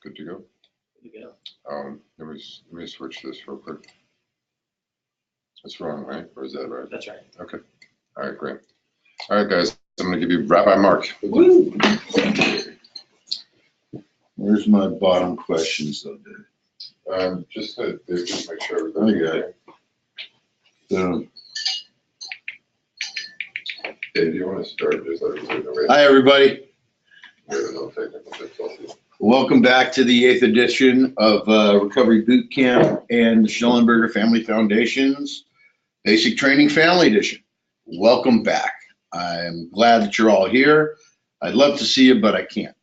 Good to go. Good to go. Let me switch this real quick. That's wrong, right? Or is that right? That's right. Okay. All right, great. All right, guys. I'm going to give you Rabbi Mark. Woo! Where's my bottom questions though, Dave? Just make sure. I got it. So, Dave, do you want to start? Just let everybody know. hi, everybody. There's no technical difficulties. Welcome back to the 8th edition of Recovery Boot Camp and the Schnellenberger Family Foundation's Basic Training Family Edition. Welcome back. I'm glad that you're all here. I'd love to see you, but I can't.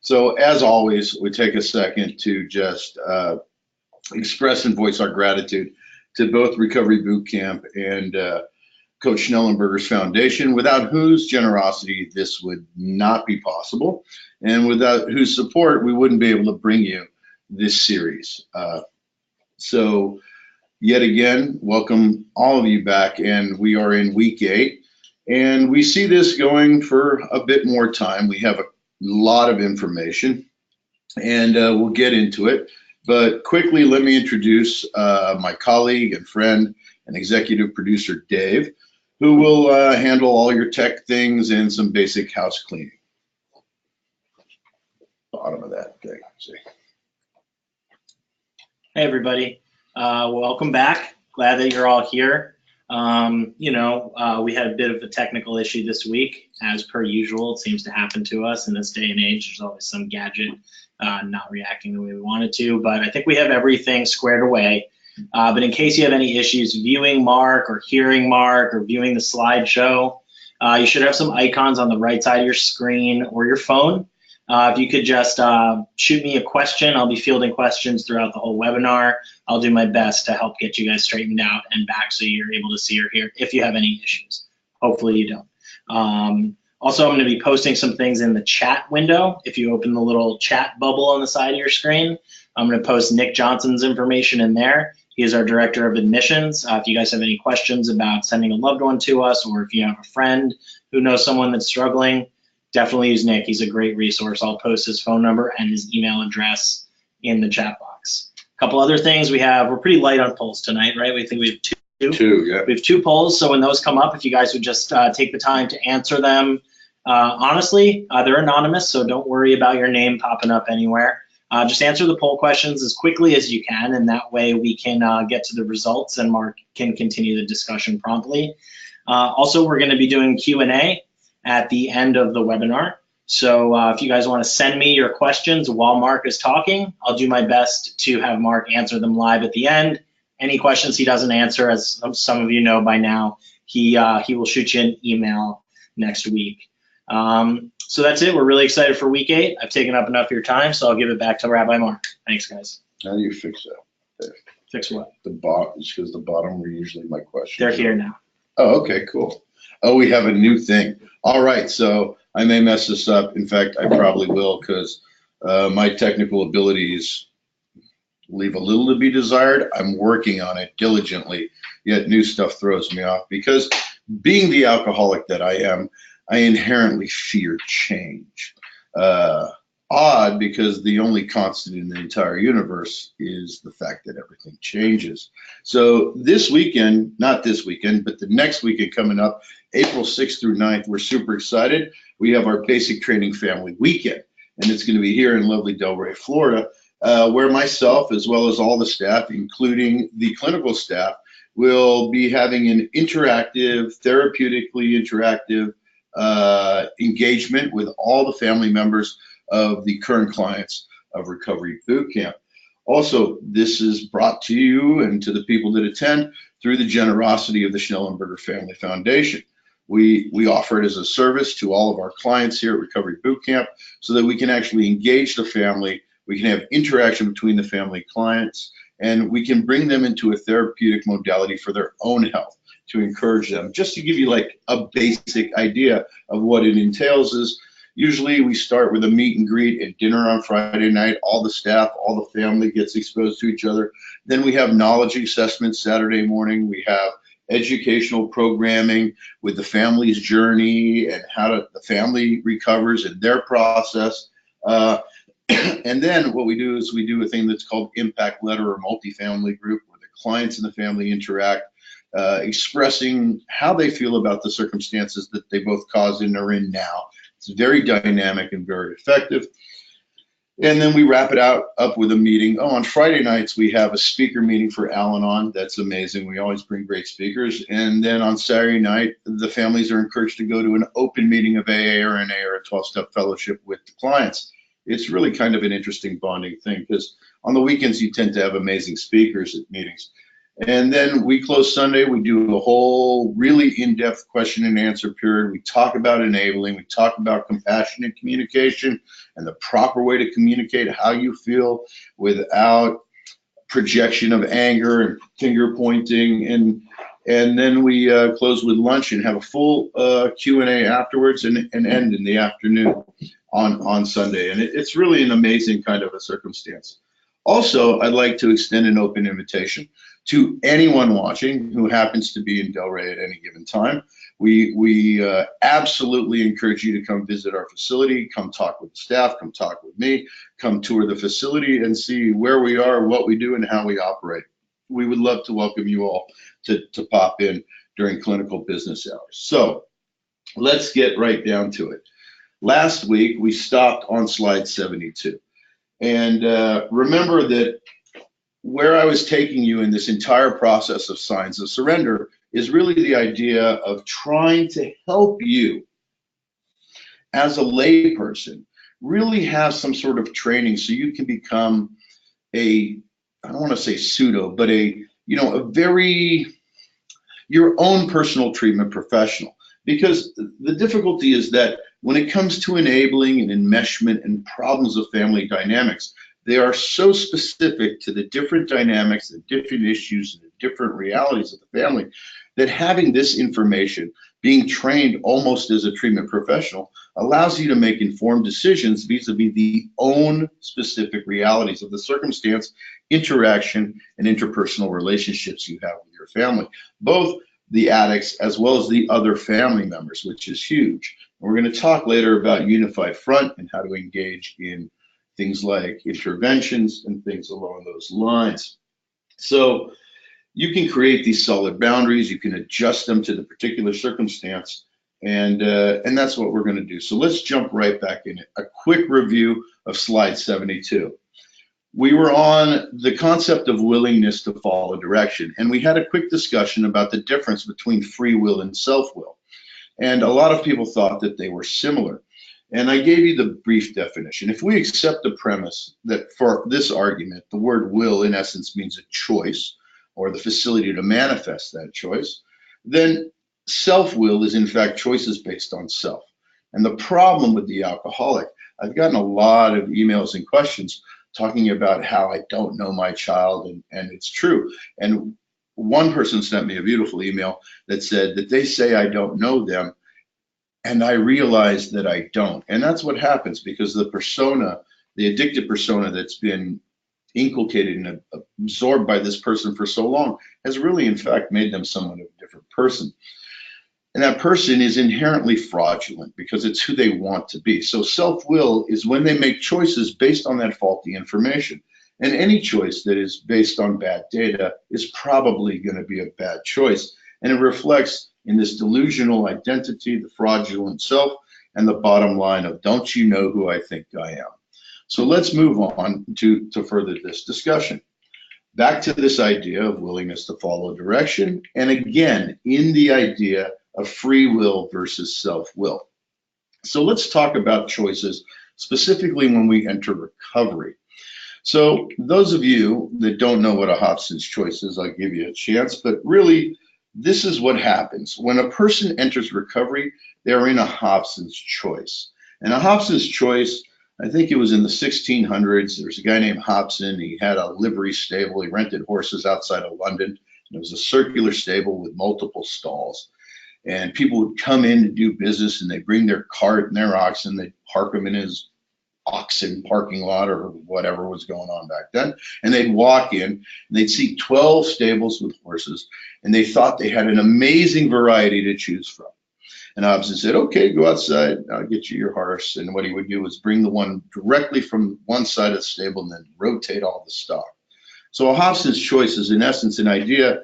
So as always, we take a second to just express and voice our gratitude to both Recovery Boot Camp and Coach Schnellenberger's Foundation, without whose generosity this would not be possible, and without whose support we wouldn't be able to bring you this series. So yet again, welcome all of you back, and we are in week 8, and we see this going for a bit more time. We have a lot of information, and we'll get into it. But quickly, let me introduce my colleague and friend and executive producer, Dave, who will handle all your tech things and some basic house cleaning. Bottom of that thing, see. Hey, everybody. Welcome back. Glad that you're all here. We had a bit of a technical issue this week. As per usual, it seems to happen to us in this day and age. There's always some gadget not reacting the way we want it to, but I think we have everything squared away. But in case you have any issues viewing Mark or hearing Mark or viewing the slideshow, you should have some icons on the right side of your screen or your phone. If you could just shoot me a question, I'll be fielding questions throughout the whole webinar. I'll do my best to help get you guys straightened out and back so you're able to see or hear if you have any issues. Hopefully you don't. Also, I'm going to be posting some things in the chat window. If you open the little chat bubble on the side of your screen, I'm going to post Nick Johnson's information in there. He is our Director of Admissions. If you guys have any questions about sending a loved one to us, or if you have a friend who knows someone that's struggling, definitely use Nick. He's a great resource. I'll post his phone number and his email address in the chat box. A couple other things we're pretty light on polls tonight, right? We think we have two. Yeah. We have 2 polls, so when those come up, if you guys would just take the time to answer them. Honestly, they're anonymous, so don't worry about your name popping up anywhere. Just answer the poll questions as quickly as you can, and that way we can get to the results and Mark can continue the discussion promptly. Also, we're going to be doing Q&A at the end of the webinar. So if you guys want to send me your questions while Mark is talking, I'll do my best to have Mark answer them live at the end. Any questions he doesn't answer, as some of you know by now, he will shoot you an email next week. So that's it. We're really excited for week 8. I've taken up enough of your time, so I'll give it back to Rabbi Mark. Thanks, guys. How do you fix that? Fix what? The bottom, because the bottom were usually my questions. They're here now. Oh, okay, cool. Oh, we have a new thing. All right, so I may mess this up. In fact, I probably will, because my technical abilities leave a little to be desired. I'm working on it diligently, yet new stuff throws me off, because being the alcoholic that I am, I inherently fear change. Odd, because the only constant in the entire universe is the fact that everything changes. So this weekend, not this weekend, but the next weekend coming up, April 6th through 9th, we're super excited. We have our Basic Training Family Weekend, and it's going to be here in lovely Delray, Florida, where myself, as well as all the staff, including the clinical staff, will be having an interactive, therapeutically interactive engagement with all the family members of the current clients of Recovery Boot Camp. Also, this is brought to you and to the people that attend through the generosity of the Schnellenberger Family Foundation. We offer it as a service to all of our clients here at Recovery Boot Camp so that we can actually engage the family, we can have interaction between the family clients, and we can bring them into a therapeutic modality for their own health to encourage them. Just to give you like a basic idea of what it entails is, usually we start with a meet and greet and dinner on Friday night. All the staff, all the family gets exposed to each other. Then we have knowledge assessments Saturday morning. We have educational programming with the family's journey and how the family recovers and their process. And then what we do is we do a thing that's called impact letter or multifamily group, where the clients and the family interact, expressing how they feel about the circumstances that they both caused and are in now. It's very dynamic and very effective. And then we wrap it up with a meeting. Oh, on Friday nights, we have a speaker meeting for Al-Anon. That's amazing. We always bring great speakers. And then on Saturday night, the families are encouraged to go to an open meeting of AA or NA or a 12-step fellowship with the clients. It's really kind of an interesting bonding thing, because on the weekends, you tend to have amazing speakers at meetings. And then we close Sunday, we do a whole really in-depth question and answer period. We talk about enabling, we talk about compassionate communication and the proper way to communicate how you feel without projection of anger and finger pointing. And then we close with lunch and have a full Q&A afterwards and end in the afternoon on Sunday. And it's really an amazing kind of a circumstance. Also, I'd like to extend an open invitation to anyone watching who happens to be in Delray at any given time. We absolutely encourage you to come visit our facility, come talk with the staff, come talk with me, come tour the facility and see where we are, what we do, and how we operate. We would love to welcome you all to pop in during clinical business hours. So let's get right down to it. Last week, we stopped on slide 72. And remember that where I was taking you in this entire process of signs of surrender is really the idea of trying to help you as a layperson really have some sort of training so you can become I don't want to say pseudo, but a very, your own personal treatment professional. Because the difficulty is that when it comes to enabling and enmeshment and problems of family dynamics, they are so specific to the different dynamics, the different issues, and the different realities of the family, that having this information, being trained almost as a treatment professional, allows you to make informed decisions vis-a-vis the own specific realities of the circumstance, interaction, and interpersonal relationships you have with your family, both the addicts as well as the other family members, which is huge. And we're going to talk later about unified front and how to engage in things like interventions and things along those lines. So you can create these solid boundaries, you can adjust them to the particular circumstance, and that's what we're going to do. So let's jump right back in it. A quick review of slide 72. We were on the concept of willingness to follow direction, and we had a quick discussion about the difference between free will and self-will. And a lot of people thought that they were similar. And I gave you the brief definition. If we accept the premise that for this argument, the word will in essence means a choice or the facility to manifest that choice, then self-will is in fact choices based on self. And the problem with the alcoholic, I've gotten a lot of emails and questions talking about how I don't know my child, and it's true. And one person sent me a beautiful email that said that they say I don't know them, and I realize that I don't. And that's what happens because the persona, the addictive persona that's been inculcated and absorbed by this person for so long has really in fact made them somewhat of a different person. And that person is inherently fraudulent because it's who they want to be. So self-will is when they make choices based on that faulty information. And any choice that is based on bad data is probably going to be a bad choice. And it reflects in this delusional identity, the fraudulent self, and the bottom line of, don't you know who I think I am? So let's move on to further this discussion. Back to this idea of willingness to follow direction, and again, in the idea of free will versus self-will. So let's talk about choices, specifically when we enter recovery. So those of you that don't know what a Hobson's choice is, I'll give you a chance, but really, this is what happens. When a person enters recovery, they're in a Hobson's choice. And a Hobson's choice, I think it was in the 1600s, there's a guy named Hobson, he had a livery stable, he rented horses outside of London, and it was a circular stable with multiple stalls. And people would come in to do business and they'd bring their cart and their oxen, they'd park them in his oxen parking lot or whatever was going on back then. And they'd walk in and they'd see 12 stables with horses, and they thought they had an amazing variety to choose from. And Hobson said, okay, go outside, I'll get you your horse. And what he would do was bring the one directly from one side of the stable and then rotate all the stock. So a Hobson's choice is in essence an idea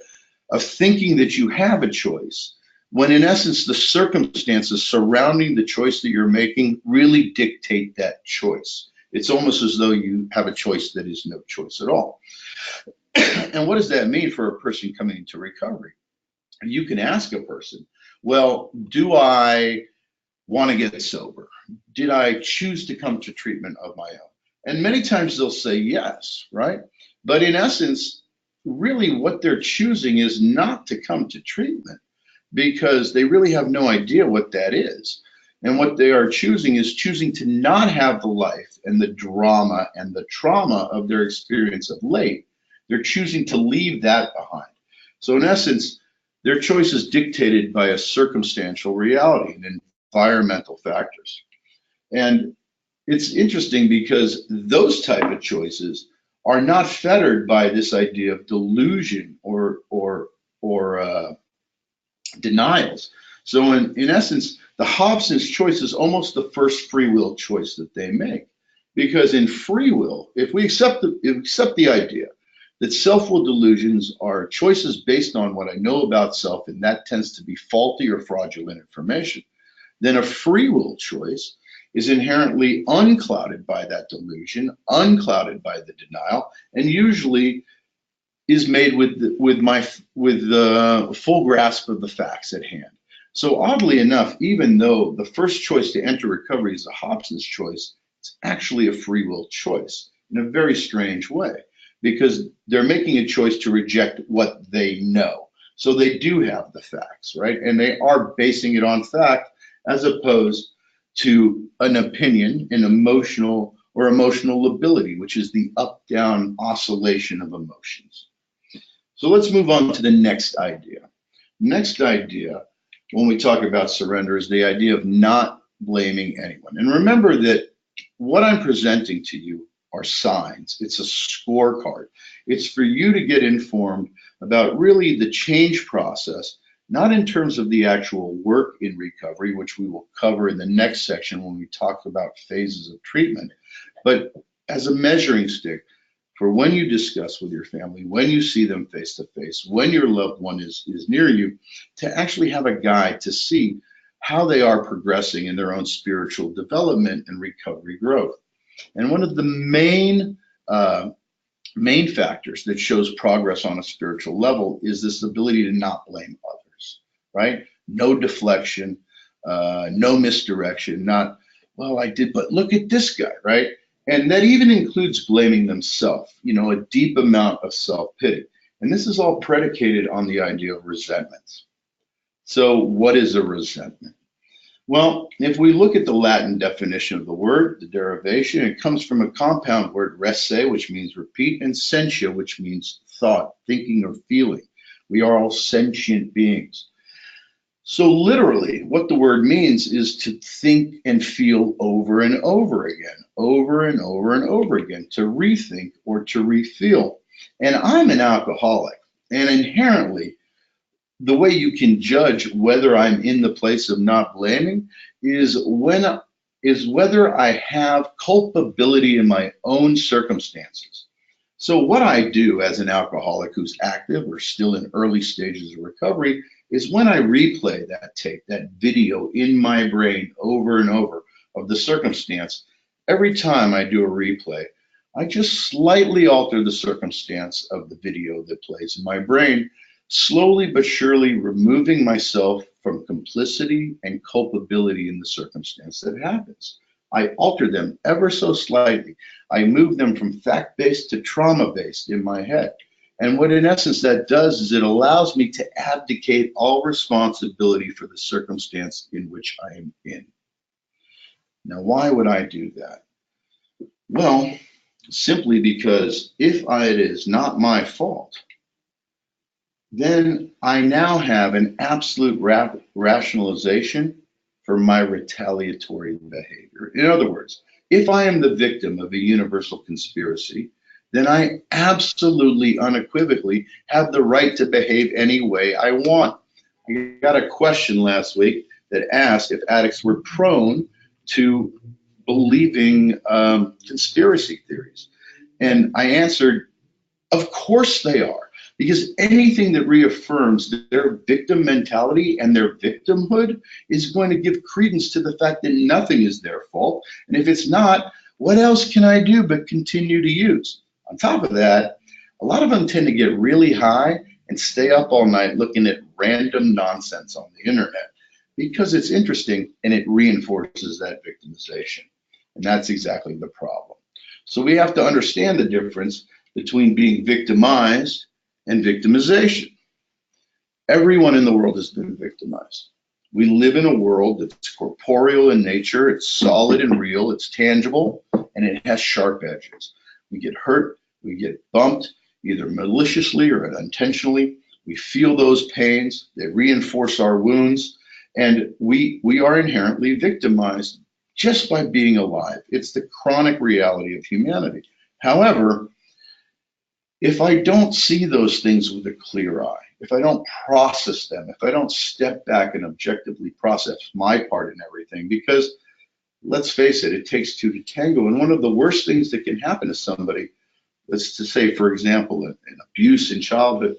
of thinking that you have a choice, when in essence the circumstances surrounding the choice that you're making really dictate that choice. It's almost as though you have a choice that is no choice at all. And what does that mean for a person coming into recovery? You can ask a person, well, do I want to get sober? Did I choose to come to treatment of my own? And many times they'll say yes, right? But in essence, really what they're choosing is not to come to treatment, because they really have no idea what that is. And what they are choosing is choosing to not have the life and the drama and the trauma of their experience of late. They're choosing to leave that behind. So in essence, their choice is dictated by a circumstantial reality and environmental factors. And it's interesting because those type of choices are not fettered by this idea of delusion or denials. So in essence, the Hobson's choice is almost the first free will choice that they make. Because in free will, if we accept the idea that self-will delusions are choices based on what I know about self, and that tends to be faulty or fraudulent information, then a free will choice is inherently unclouded by that delusion, unclouded by the denial, and usually is made with the full grasp of the facts at hand. So oddly enough, even though the first choice to enter recovery is a Hobson's choice, it's actually a free will choice in a very strange way, because they're making a choice to reject what they know. So they do have the facts, right? And they are basing it on fact as opposed to an opinion, an emotional ability, which is the up-down oscillation of emotions. So let's move on to the next idea. Next idea, when we talk about surrender, is the idea of not blaming anyone. And remember that what I'm presenting to you are signs. It's a scorecard. It's for you to get informed about really the change process, not in terms of the actual work in recovery, which we will cover in the next section when we talk about phases of treatment, but as a measuring stick for when you discuss with your family, when you see them face to face, when your loved one is near you, to actually have a guide to see how they are progressing in their own spiritual development and recovery growth. And one of the main factors that shows progress on a spiritual level is this ability to not blame others, right? No deflection, no misdirection, not, well, I did, but look at this guy, right? And that even includes blaming themselves, a deep amount of self-pity. And this is all predicated on the idea of resentment. So what is a resentment? Well, if we look at the Latin definition of the word, the derivation, it comes from a compound word, rese, which means repeat, and sentia, which means thought, thinking, or feeling. We are all sentient beings. So literally, what the word means is to think and feel over and over again, over and over and over again, to rethink or to refeel. And I'm an alcoholic, and inherently, the way you can judge whether I'm in the place of not blaming is whether I have culpability in my own circumstances. So what I do as an alcoholic who's active or still in early stages of recovery is when I replay that tape, that video in my brain over and over of the circumstance, every time I do a replay, I just slightly alter the circumstance of the video that plays in my brain, slowly but surely removing myself from complicity and culpability in the circumstance that happens. I alter them ever so slightly. I move them from fact-based to trauma-based in my head. And what in essence that does is it allows me to abdicate all responsibility for the circumstance in which I am in. Now, why would I do that? Well, simply because if it is not my fault, then I now have an absolute rationalization for my retaliatory behavior. In other words, if I am the victim of a universal conspiracy, then I absolutely unequivocally have the right to behave any way I want. I got a question last week. that asked if addicts were prone to believing conspiracy theories. And I answered, of course they are, because anything that reaffirms their victim mentality and their victimhood is going to give credence to the fact that nothing is their fault. And if it's not, what else can I do but continue to use? On top of that, a lot of them tend to get really high and stay up all night looking at random nonsense on the internet because it's interesting and it reinforces that victimization. And that's exactly the problem. So we have to understand the difference between being victimized and victimization. Everyone in the world has been victimized. We live in a world that's corporeal in nature, it's solid and real, it's tangible, and it has sharp edges. We get hurt, we get bumped, either maliciously or unintentionally. We feel those pains, they reinforce our wounds, and we are inherently victimized just by being alive. It's the chronic reality of humanity. However, if I don't see those things with a clear eye, if I don't process them, if I don't step back and objectively process my part in everything, because let's face it, it takes two to tango. And one of the worst things that can happen to somebody, let's to say, for example, an abuse in childhood,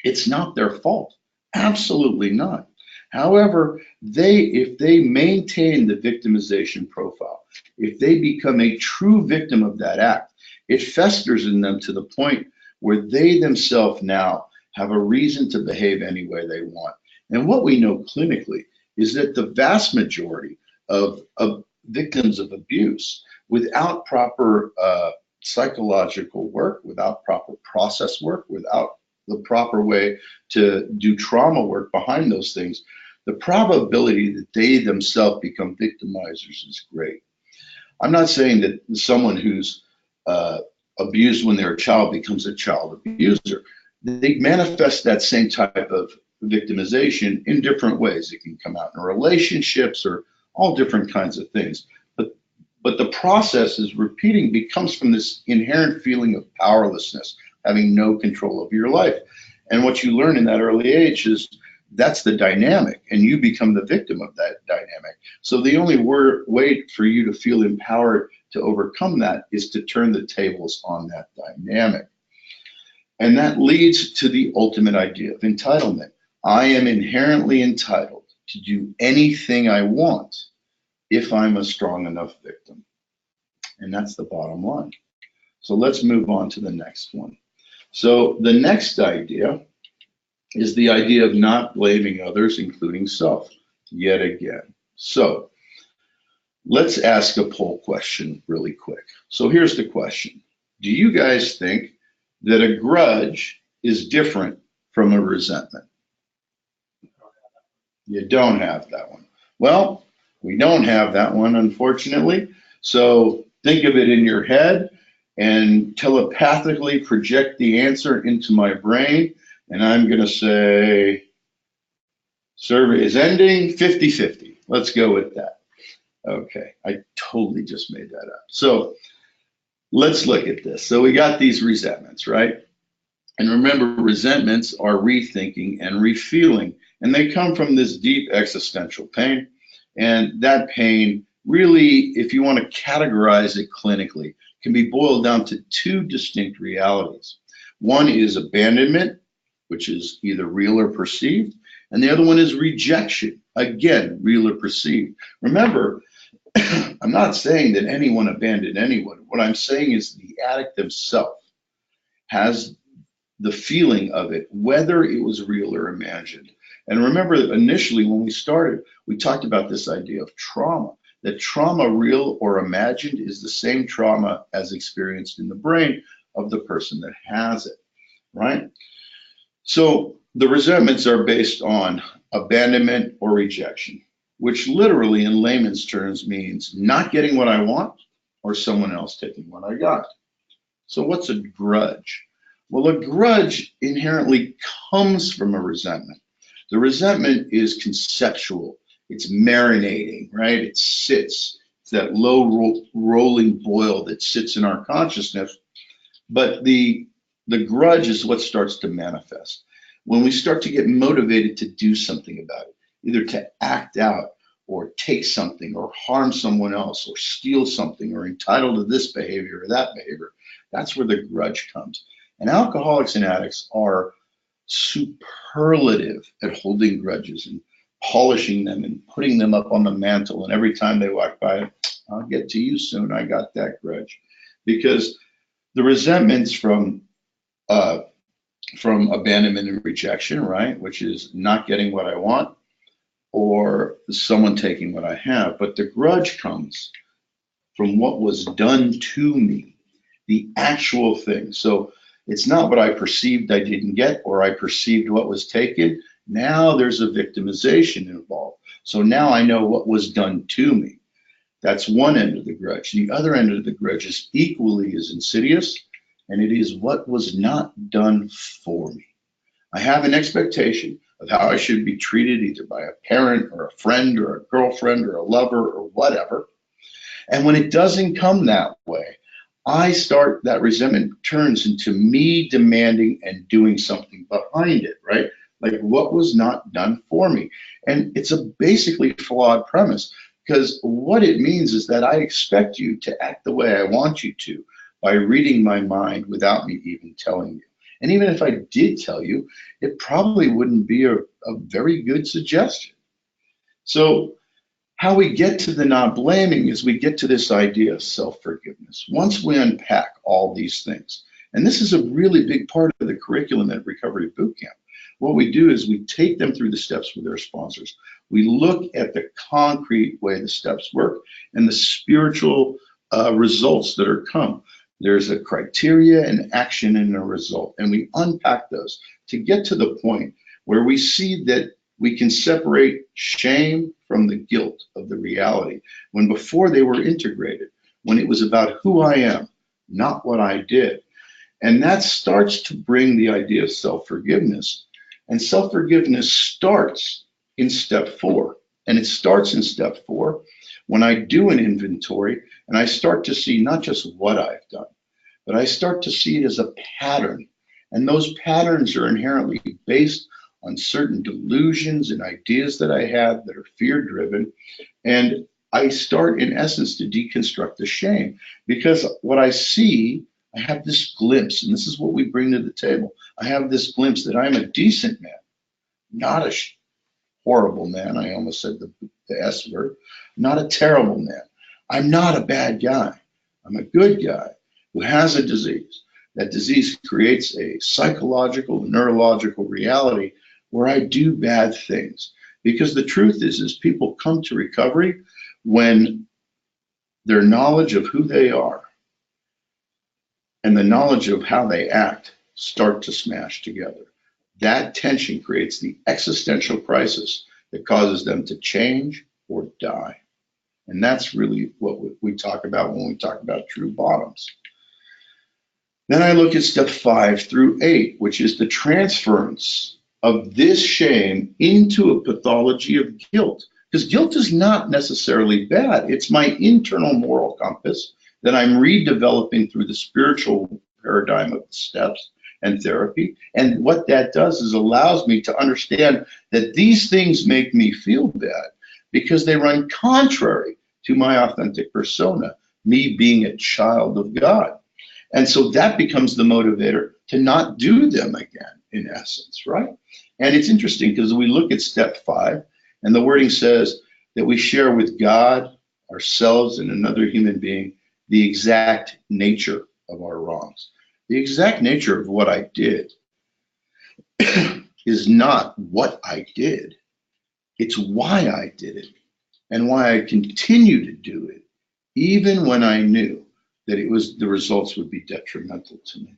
it's not their fault. Absolutely not. However, if they maintain the victimization profile, if they become a true victim of that act, it festers in them to the point where they themselves now have a reason to behave any way they want. And what we know clinically is that the vast majority of victims of abuse, without proper psychological work, without proper process work, without the proper way to do trauma work behind those things, the probability that they themselves become victimizers is great. I'm not saying that someone who's abused when they're a child becomes a child abuser. They manifest that same type of victimization in different ways. It can come out in relationships or all different kinds of things. But the process is repeating becomes from this inherent feeling of powerlessness, having no control of your life. And what you learn in that early age is that's the dynamic, and you become the victim of that dynamic. So the only way for you to feel empowered to overcome that is to turn the tables on that dynamic. And that leads to the ultimate idea of entitlement. I am inherently entitled to do anything I want if I'm a strong enough victim. And that's the bottom line. So let's move on to the next one. So the next idea is the idea of not blaming others, including self, yet again. So let's ask a poll question really quick. So here's the question. Do you guys think that a grudge is different from a resentment? You don't have that one. Well, we don't have that one, unfortunately. So think of it in your head and telepathically project the answer into my brain. And I'm going to say, survey is ending, 50-50. Let's go with that. Okay, I totally just made that up. So let's look at this. So we got these resentments, right? And remember, resentments are rethinking and refeeling, and they come from this deep existential pain. And that pain really, if you want to categorize it clinically, can be boiled down to two distinct realities. One is abandonment, which is either real or perceived, and the other one is rejection, again, real or perceived. Remember, I'm not saying that anyone abandoned anyone. What I'm saying is the addict themselves has the feeling of it, whether it was real or imagined. And remember that initially when we started, we talked about this idea of trauma, that trauma, real or imagined, is the same trauma as experienced in the brain of the person that has it, right? So the resentments are based on abandonment or rejection, which literally in layman's terms means not getting what I want or someone else taking what I got. So what's a grudge? Well, a grudge inherently comes from a resentment. The resentment is conceptual. It's marinating, right? It sits. It's that low rolling boil that sits in our consciousness. But the grudge is what starts to manifest when we start to get motivated to do something about it. either to act out or take something or harm someone else or steal something or entitled to this behavior or that behavior. That's where the grudge comes. And alcoholics and addicts are superlative at holding grudges and polishing them and putting them up on the mantle. And every time they walk by, I'll get to you soon. I got that grudge. Because the resentments from abandonment and rejection, right, which is not getting what I want or someone taking what I have, but the grudge comes from what was done to me, the actual thing. So it's not what I perceived I didn't get or I perceived what was taken. Now there's a victimization involved. So now I know what was done to me. That's one end of the grudge. The other end of the grudge is equally as insidious, and it is what was not done for me. I have an expectation of how I should be treated either by a parent or a friend or a girlfriend or a lover or whatever. And when it doesn't come that way, that resentment turns into me demanding and doing something behind it, right? Like what was not done for me. And it's a basically flawed premise, because what it means is that I expect you to act the way I want you to by reading my mind without me even telling you. And even if I did tell you, it probably wouldn't be a very good suggestion. So how we get to the not blaming is we get to this idea of self-forgiveness. Once we unpack all these things, and this is a really big part of the curriculum at Recovery Boot Camp, what we do is we take them through the steps with their sponsors. We look at the concrete way the steps work and the spiritual results that are come. There's a criteria, an action, and a result. And we unpack those to get to the point where we see that we can separate shame from the guilt of the reality, when before they were integrated, when it was about who I am, not what I did. And that starts to bring the idea of self-forgiveness. And self-forgiveness starts in step 4. And it starts in step 4 when I do an inventory and I start to see not just what I've done, but I start to see it as a pattern. And those patterns are inherently based on certain delusions and ideas that I have that are fear-driven. And I start, in essence, to deconstruct the shame, because what I see, I have this glimpse, and this is what we bring to the table. I have this glimpse that I'm a decent man, not a horrible man. I almost said the S word. Not a terrible man. I'm not a bad guy. I'm a good guy who has a disease. That disease creates a psychological, neurological reality where I do bad things. Because the truth is people come to recovery when their knowledge of who they are and the knowledge of how they act start to smash together. That tension creates the existential crisis that causes them to change or die. And that's really what we talk about when we talk about true bottoms. Then I look at step 5 through 8, which is the transference of this shame into a pathology of guilt. Because guilt is not necessarily bad. It's my internal moral compass that I'm redeveloping through the spiritual paradigm of the steps and therapy. And what that does is allows me to understand that these things make me feel bad because they run contrary to my authentic persona, me being a child of God. And so that becomes the motivator to not do them again, in essence, right? And it's interesting because we look at step 5, and the wording says that we share with God, ourselves, and another human being the exact nature of our wrongs. The exact nature of what I did is not what I did. It's why I did it and why I continue to do it, even when I knew that the results would be detrimental to me.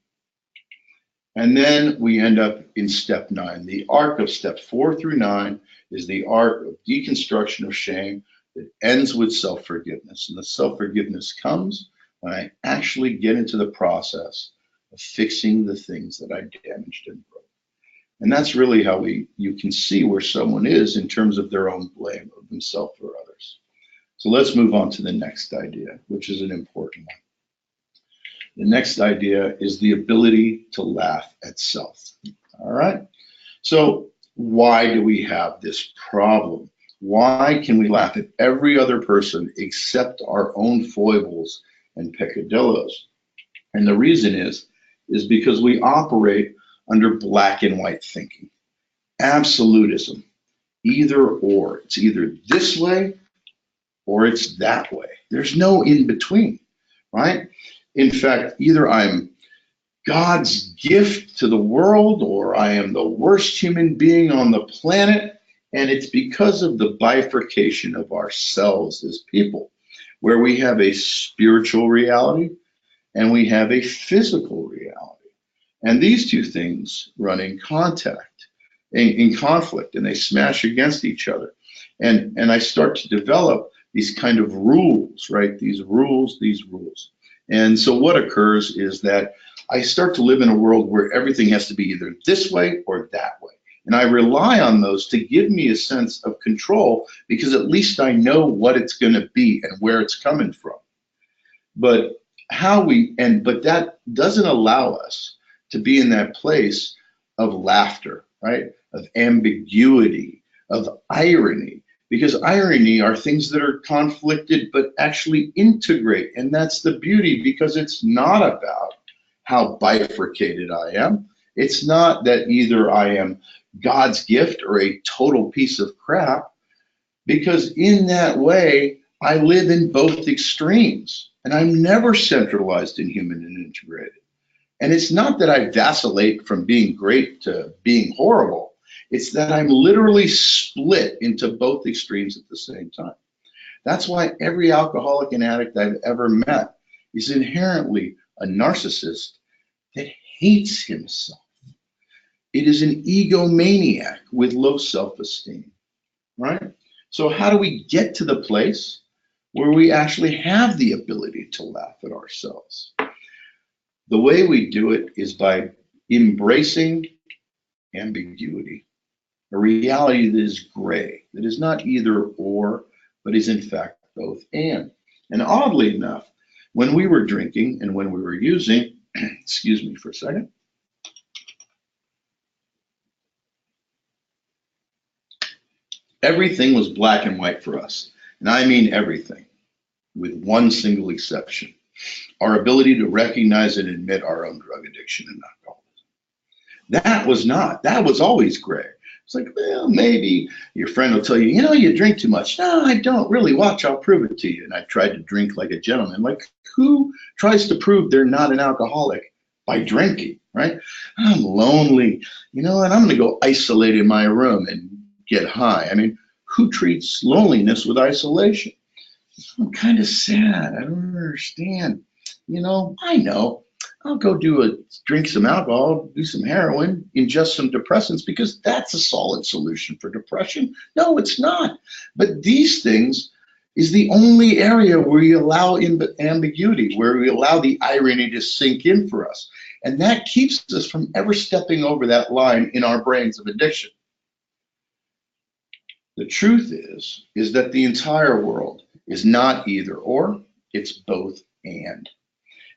And then we end up in step 9. The arc of step 4 through 9 is the arc of deconstruction of shame that ends with self-forgiveness. And the self-forgiveness comes when I actually get into the process of fixing the things that I damaged and broke. And that's really how you can see where someone is in terms of their own blame of themselves or others. So let's move on to the next idea, which is an important one. The next idea is the ability to laugh at self. All right. So why do we have this problem? Why can we laugh at every other person except our own foibles and peccadillos? And the reason is because we operate under black and white thinking, absolutism, either or. It's either this way or it's that way. There's no in between, right? In fact, either I'm God's gift to the world or I am the worst human being on the planet. And it's because of the bifurcation of ourselves as people, where we have a spiritual reality and we have a physical reality. And these two things run in contact, in conflict, and they smash against each other. And I start to develop these kind of rules, right? These rules. And so what occurs is that I start to live in a world where everything has to be either this way or that way. And I rely on those to give me a sense of control because at least I know what it's going to be and where it's coming from. But that doesn't allow us to be in that place of laughter, right? Of ambiguity, of irony, because irony are things that are conflicted but actually integrate. And that's the beauty, because it's not about how bifurcated I am. It's not that either I am God's gift or a total piece of crap, because in that way, I live in both extremes and I'm never centralized in human and integrated. And it's not that I vacillate from being great to being horrible. It's that I'm literally split into both extremes at the same time. That's why every alcoholic and addict I've ever met is inherently a narcissist that hates himself. It is an egomaniac with low self-esteem, right? So how do we get to the place where we actually have the ability to laugh at ourselves? The way we do it is by embracing ambiguity, a reality that is gray, that is not either or, but is in fact both and. And oddly enough, when we were drinking and when we were using, excuse me for a second, everything was black and white for us. And I mean everything, with one single exception: our ability to recognize and admit our own drug addiction and alcoholism. That was always gray. It's like, well, maybe your friend will tell you, you drink too much. No, I don't really. Watch, I'll prove it to you. And I tried to drink like a gentleman. Like, who tries to prove they're not an alcoholic by drinking, right? I'm lonely, and I'm going to go isolate in my room and get high. I mean, who treats loneliness with isolation? I'm kind of sad. I don't understand. I know. I'll go drink some alcohol, do some heroin, ingest some depressants, because that's a solid solution for depression. No, it's not. But these things is the only area where you allow ambiguity, where we allow the irony to sink in for us. And that keeps us from ever stepping over that line in our brains of addiction. The truth is that the entire world is not either or, it's both and.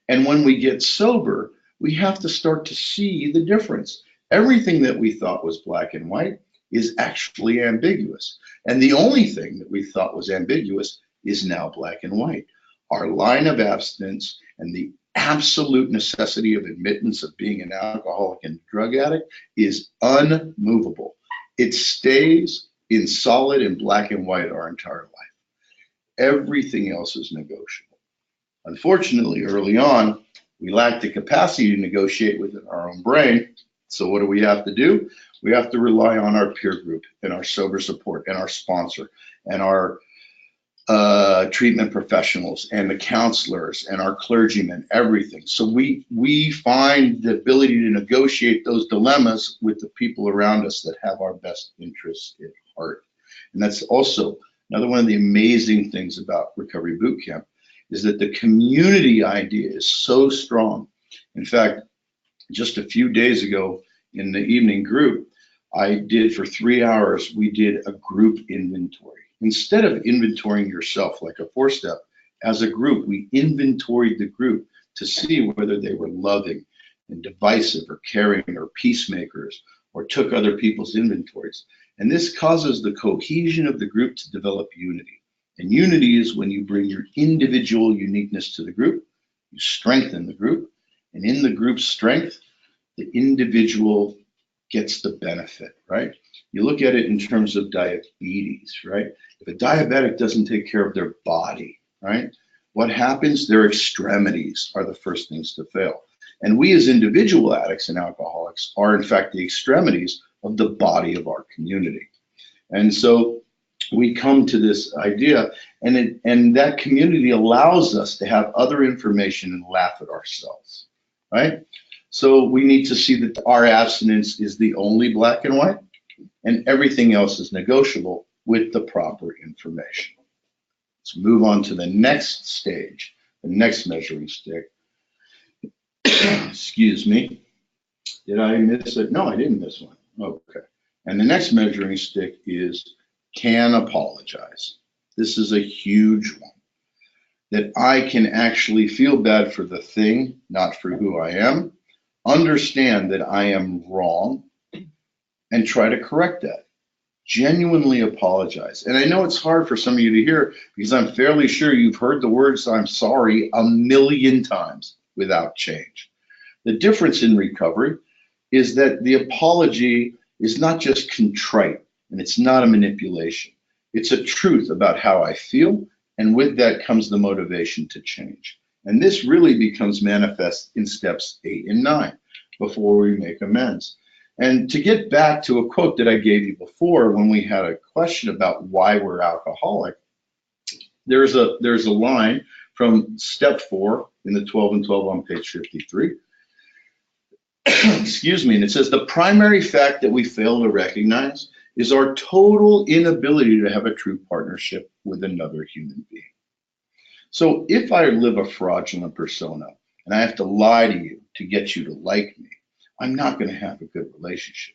And when we get sober, we have to start to see the difference. Everything that we thought was black and white is actually ambiguous. And the only thing that we thought was ambiguous is now black and white. Our line of abstinence and the absolute necessity of admittance of being an alcoholic and drug addict is unmovable. It stays in solid and black and white our entire life. Everything else is negotiable. Unfortunately, early on, we lack the capacity to negotiate within our own brain. So what do? We have to rely on our peer group and our sober support and our sponsor and our treatment professionals and the counselors and our clergymen, everything. So we find the ability to negotiate those dilemmas with the people around us that have our best interests at heart. And that's also another one of the amazing things about Recovery Boot Camp, is that the community idea is so strong. In fact, just a few days ago in the evening group, I did for 3 hours, we did a group inventory. Instead of inventorying yourself like a 4-step, as a group, we inventoried the group to see whether they were loving and divisive or caring or peacemakers or took other people's inventories. And this causes the cohesion of the group to develop unity. And unity is when you bring your individual uniqueness to the group, you strengthen the group, and in the group's strength, the individual gets the benefit, right? You look at it in terms of diabetes, right? If a diabetic doesn't take care of their body, right? What happens? Their extremities are the first things to fail. And we as individual addicts and alcoholics are in fact the extremities of the body of our community. And so we come to this idea, and that community allows us to have other information and laugh at ourselves, right? So we need to see that our abstinence is the only black and white, and everything else is negotiable with the proper information. Let's move on to the next stage, the next measuring stick. Excuse me. Did I miss it? No, I didn't miss one. Okay. And the next measuring stick is can apologize. This is a huge one. That I can actually feel bad for the thing, not for who I am, understand that I am wrong, and try to correct that. Genuinely apologize. And I know it's hard for some of you to hear because I'm fairly sure you've heard the words I'm sorry a million times without change. The difference in recovery is that the apology is not just contrite and it's not a manipulation. It's a truth about how I feel, and with that comes the motivation to change. And this really becomes manifest in steps 8 and 9 before we make amends. And to get back to a quote that I gave you before when we had a question about why we're alcoholic, there's a line from step 4 in the 12 and 12 on page 53. Excuse me, and it says the primary fact that we fail to recognize is our total inability to have a true partnership with another human being. So if I live a fraudulent persona and I have to lie to you to get you to like me, I'm not going to have a good relationship.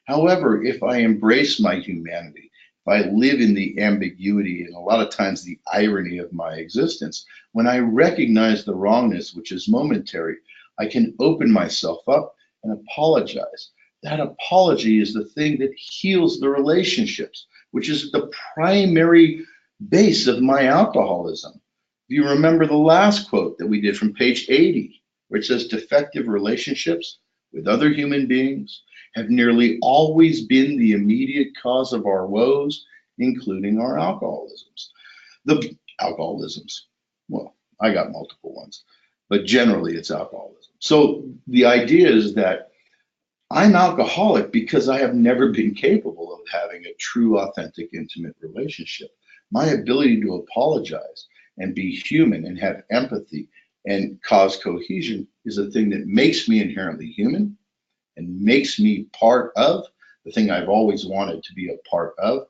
However, if I embrace my humanity, if I live in the ambiguity and a lot of times the irony of my existence, when I recognize the wrongness, which is momentary, I can open myself up and apologize. That apology is the thing that heals the relationships, which is the primary base of my alcoholism. If you remember the last quote that we did from page 80, where it says defective relationships with other human beings have nearly always been the immediate cause of our woes, including our alcoholisms. The alcoholisms, well, I got multiple ones, but generally it's alcoholism. So the idea is that I'm alcoholic because I have never been capable of having a true, authentic, intimate relationship. My ability to apologize and be human and have empathy and cause cohesion is a thing that makes me inherently human and makes me part of the thing I've always wanted to be a part of.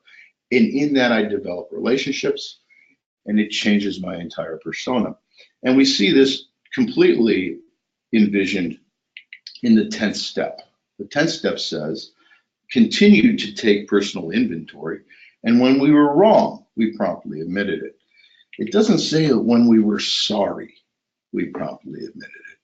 And in that, I develop relationships and it changes my entire persona. And we see this completely envisioned in the 10th step. The 10th step says, continue to take personal inventory. And when we were wrong, we promptly admitted it. It doesn't say that when we were sorry, we promptly admitted it.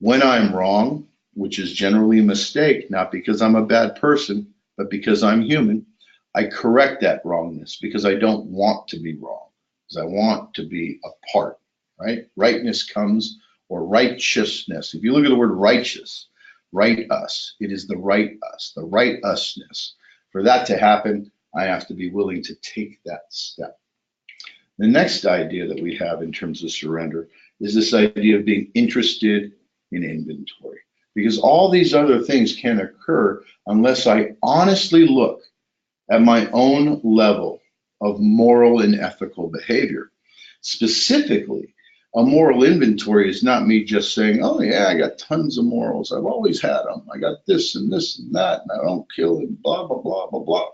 When I'm wrong, which is generally a mistake, not because I'm a bad person, but because I'm human, I correct that wrongness because I don't want to be wrong, because I want to be a part, right? Rightness comes, or righteousness. If you look at the word righteous, right us, it is the right us, the right usness. For that to happen, I have to be willing to take that step. The next idea that we have in terms of surrender is this idea of being interested in inventory. Because all these other things can occur unless I honestly look at my own level of moral and ethical behavior. Specifically, a moral inventory is not me just saying, oh yeah, I got tons of morals. I've always had them. I got this and this and that, and I don't kill and blah, blah, blah, blah, blah.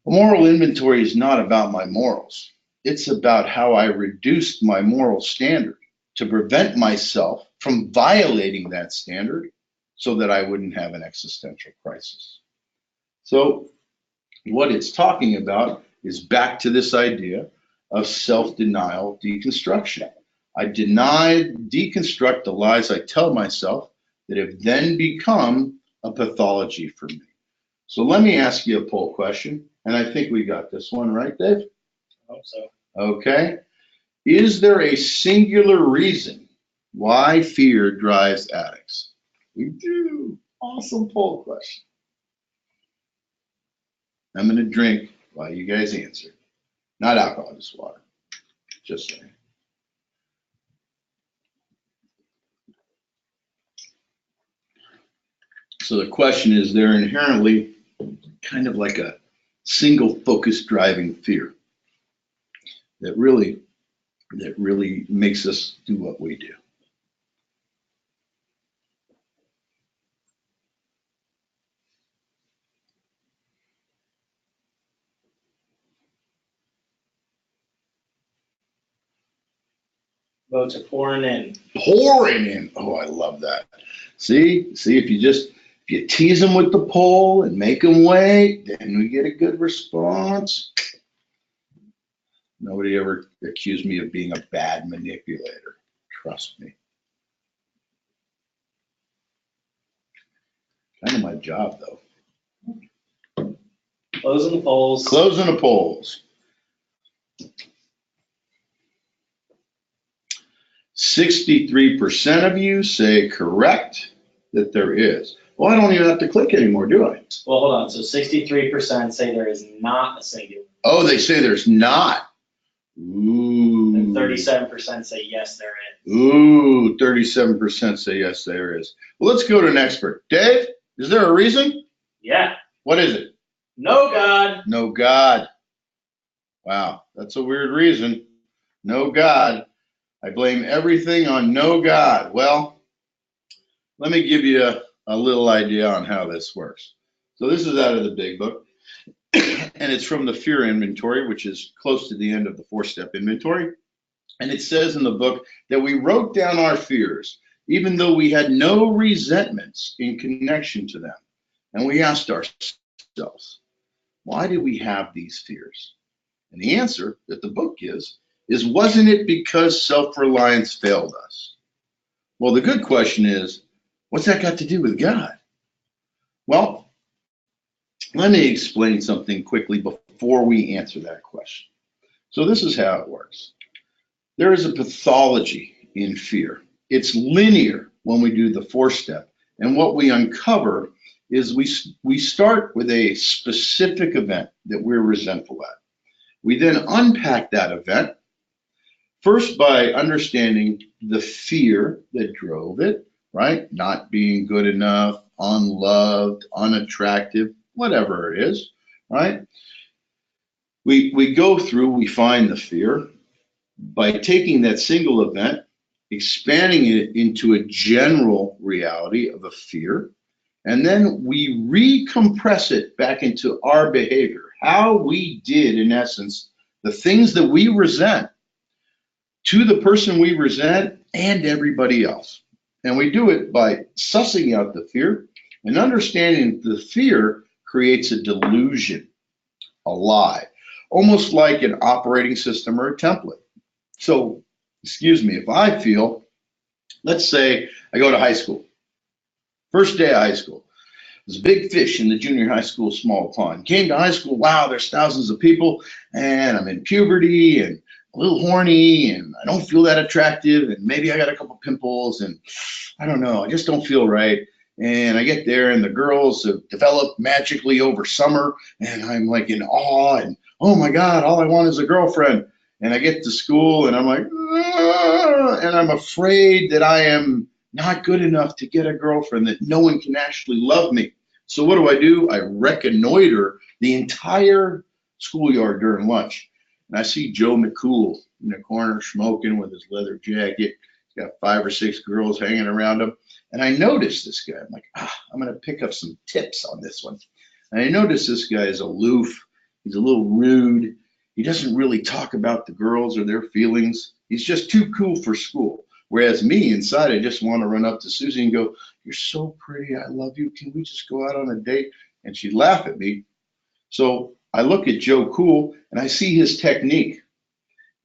A moral inventory is not about my morals. It's about how I reduced my moral standard to prevent myself from violating that standard so that I wouldn't have an existential crisis. So what it's talking about is back to this idea of self-denial deconstruction. I deconstruct the lies I tell myself that have then become a pathology for me. So let me ask you a poll question, and I think we got this one right, Dave? I hope so. Okay. Is there a singular reason why fear drives addicts? We do. Awesome poll question. I'm going to drink while you guys answer. Not alcohol, just water. Just saying. So the question is, there inherently kind of like a single focus driving fear that really makes us do what we do. Votes are pouring in. Pouring in. Oh, I love that. See, if you tease them with the poll and make them wait, then we get a good response. Nobody ever accused me of being a bad manipulator. Trust me. Kind of my job, though. Closing the polls. Closing the polls. 63% of you say correct that there is. Well, I don't even have to click anymore, do I? Well, hold on. So 63% say there is not a singular. Oh, they say there's not. Ooh. And 37% say yes, there is. Ooh, 37% say yes, there is. Well, let's go to an expert. Dave, is there a reason? Yeah. What is it? No God. No God. Wow, that's a weird reason. No God. I blame everything on no God. Well, let me give you a little idea on how this works. So this is out of the big book, and it's from the fear inventory, which is close to the end of the 4-step inventory. And it says in the book that we wrote down our fears, even though we had no resentments in connection to them. And we asked ourselves, why do we have these fears? And the answer that the book gives is, wasn't it because self-reliance failed us? Well, the good question is, what's that got to do with God? Well, let me explain something quickly before we answer that question. So this is how it works. There is a pathology in fear. It's linear when we do the 4-step. And what we uncover is we start with a specific event that we're resentful at. We then unpack that event, first by understanding the fear that drove it, right? Not being good enough, unloved, unattractive, whatever it is, right? We go through, we find the fear by taking that single event, expanding it into a general reality of a fear, and then we recompress it back into our behavior, how we did, in essence, the things that we resent to the person we resent and everybody else. And we do it by sussing out the fear and understanding the fear creates a delusion, a lie, almost like an operating system or a template. So, excuse me, if I feel, let's say I go to high school, first day of high school, there's a big fish in the junior high school small pond. Came to high school, wow, there's thousands of people, and I'm in puberty and a little horny, and I don't feel that attractive, and maybe I got a couple pimples, and I don't know, I just don't feel right. And I get there, and the girls have developed magically over summer, and I'm like in awe, and oh my God, all I want is a girlfriend. And I get to school, and I'm like, and I'm afraid that I am not good enough to get a girlfriend, that no one can actually love me. So what do? I reconnoiter the entire schoolyard during lunch. And I see Joe McCool in the corner smoking with his leather jacket. He's got 5 or 6 girls hanging around him. And I notice this guy. I'm like, I'm going to pick up some tips on this one. And I notice this guy is aloof. He's a little rude. He doesn't really talk about the girls or their feelings. He's just too cool for school. Whereas me inside, I just want to run up to Susie and go, you're so pretty. I love you. Can we just go out on a date? And she'd laugh at me. So I look at Joe Cool and I see his technique.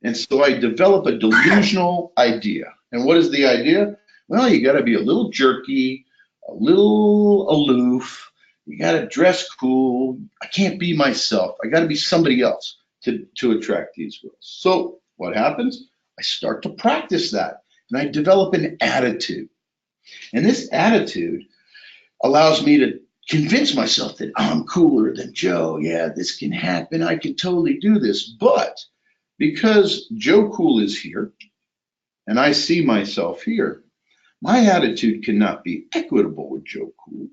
And so I develop a delusional idea. And what is the idea? Well, you got to be a little jerky, a little aloof. You got to dress cool. I can't be myself. I got to be somebody else to attract these girls. So what happens? I start to practice that, and I develop an attitude. And this attitude allows me to convince myself that I'm cooler than Joe. Yeah, this can happen. I can totally do this. But because Joe Cool is here, and I see myself here, my attitude cannot be equitable with Joe Cool's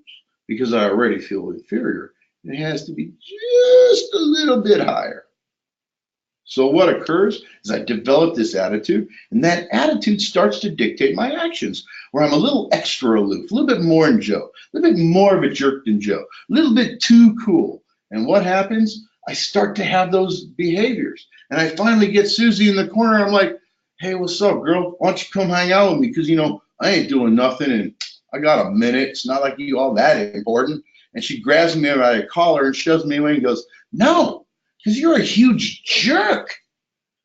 because I already feel inferior. It has to be just a little bit higher. So what occurs is I develop this attitude, and that attitude starts to dictate my actions, where I'm a little extra aloof, a little bit more than Joe, a little bit more of a jerk than Joe, a little bit too cool. And what happens? I start to have those behaviors. And I finally get Susie in the corner. I'm like, hey, what's up, girl? Why don't you come hang out with me? Because, I ain't doing nothing, and I got a minute. It's not like you all that important. And she grabs me by the collar and shoves me away and goes, no, because you're a huge jerk.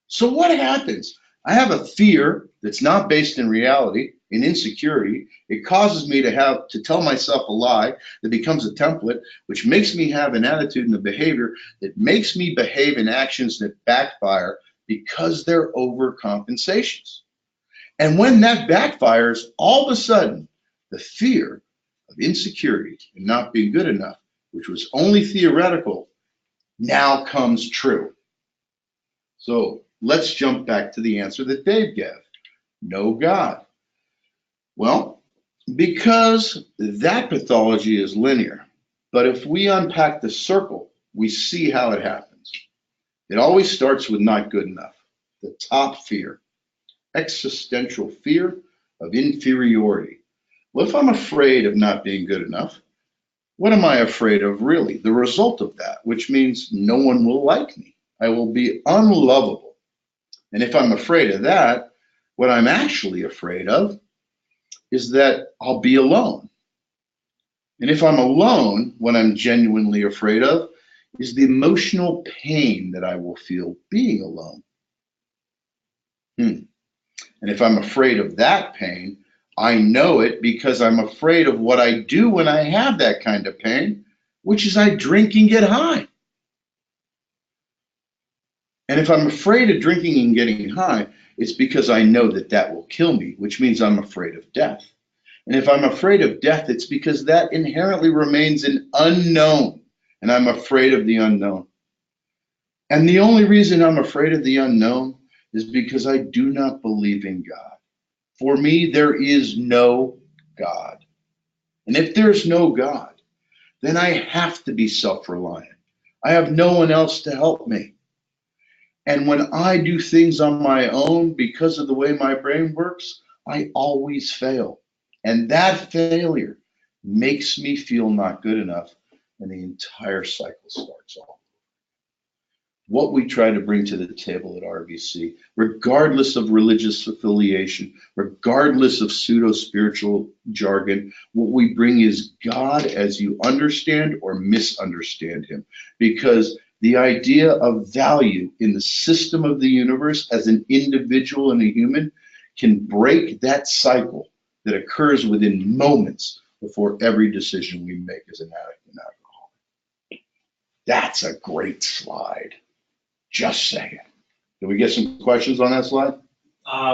So what happens? I have a fear that's not based in reality, in insecurity. It causes me to tell myself a lie that becomes a template, which makes me have an attitude and a behavior that makes me behave in actions that backfire because they're overcompensations. And when that backfires, all of a sudden, the fear of insecurity and not being good enough, which was only theoretical, now comes true. So let's jump back to the answer that Dave gave. No God. Well, because that pathology is linear, but if we unpack the circle, we see how it happens. It always starts with not good enough, the top fear, existential fear of inferiority. Well, if I'm afraid of not being good enough, what am I afraid of really? The result of that, which means no one will like me. I will be unlovable. And if I'm afraid of that, what I'm actually afraid of is that I'll be alone. And if I'm alone, what I'm genuinely afraid of is the emotional pain that I will feel being alone. And if I'm afraid of that pain, I know it because I'm afraid of what I do when I have that kind of pain, which is I drink and get high. And if I'm afraid of drinking and getting high, it's because I know that that will kill me, which means I'm afraid of death. And if I'm afraid of death, it's because that inherently remains an unknown, and I'm afraid of the unknown. And the only reason I'm afraid of the unknown is because I do not believe in God. For me, there is no God. And if there's no God, then I have to be self-reliant. I have no one else to help me. And when I do things on my own because of the way my brain works, I always fail. And that failure makes me feel not good enough, and the entire cycle starts off. What we try to bring to the table at RVC, regardless of religious affiliation, regardless of pseudo-spiritual jargon, what we bring is God as you understand or misunderstand him. Because the idea of value in the system of the universe as an individual and a human can break that cycle that occurs within moments before every decision we make as an addict and alcoholic. That's a great slide. Just saying. Did we get some questions on that slide?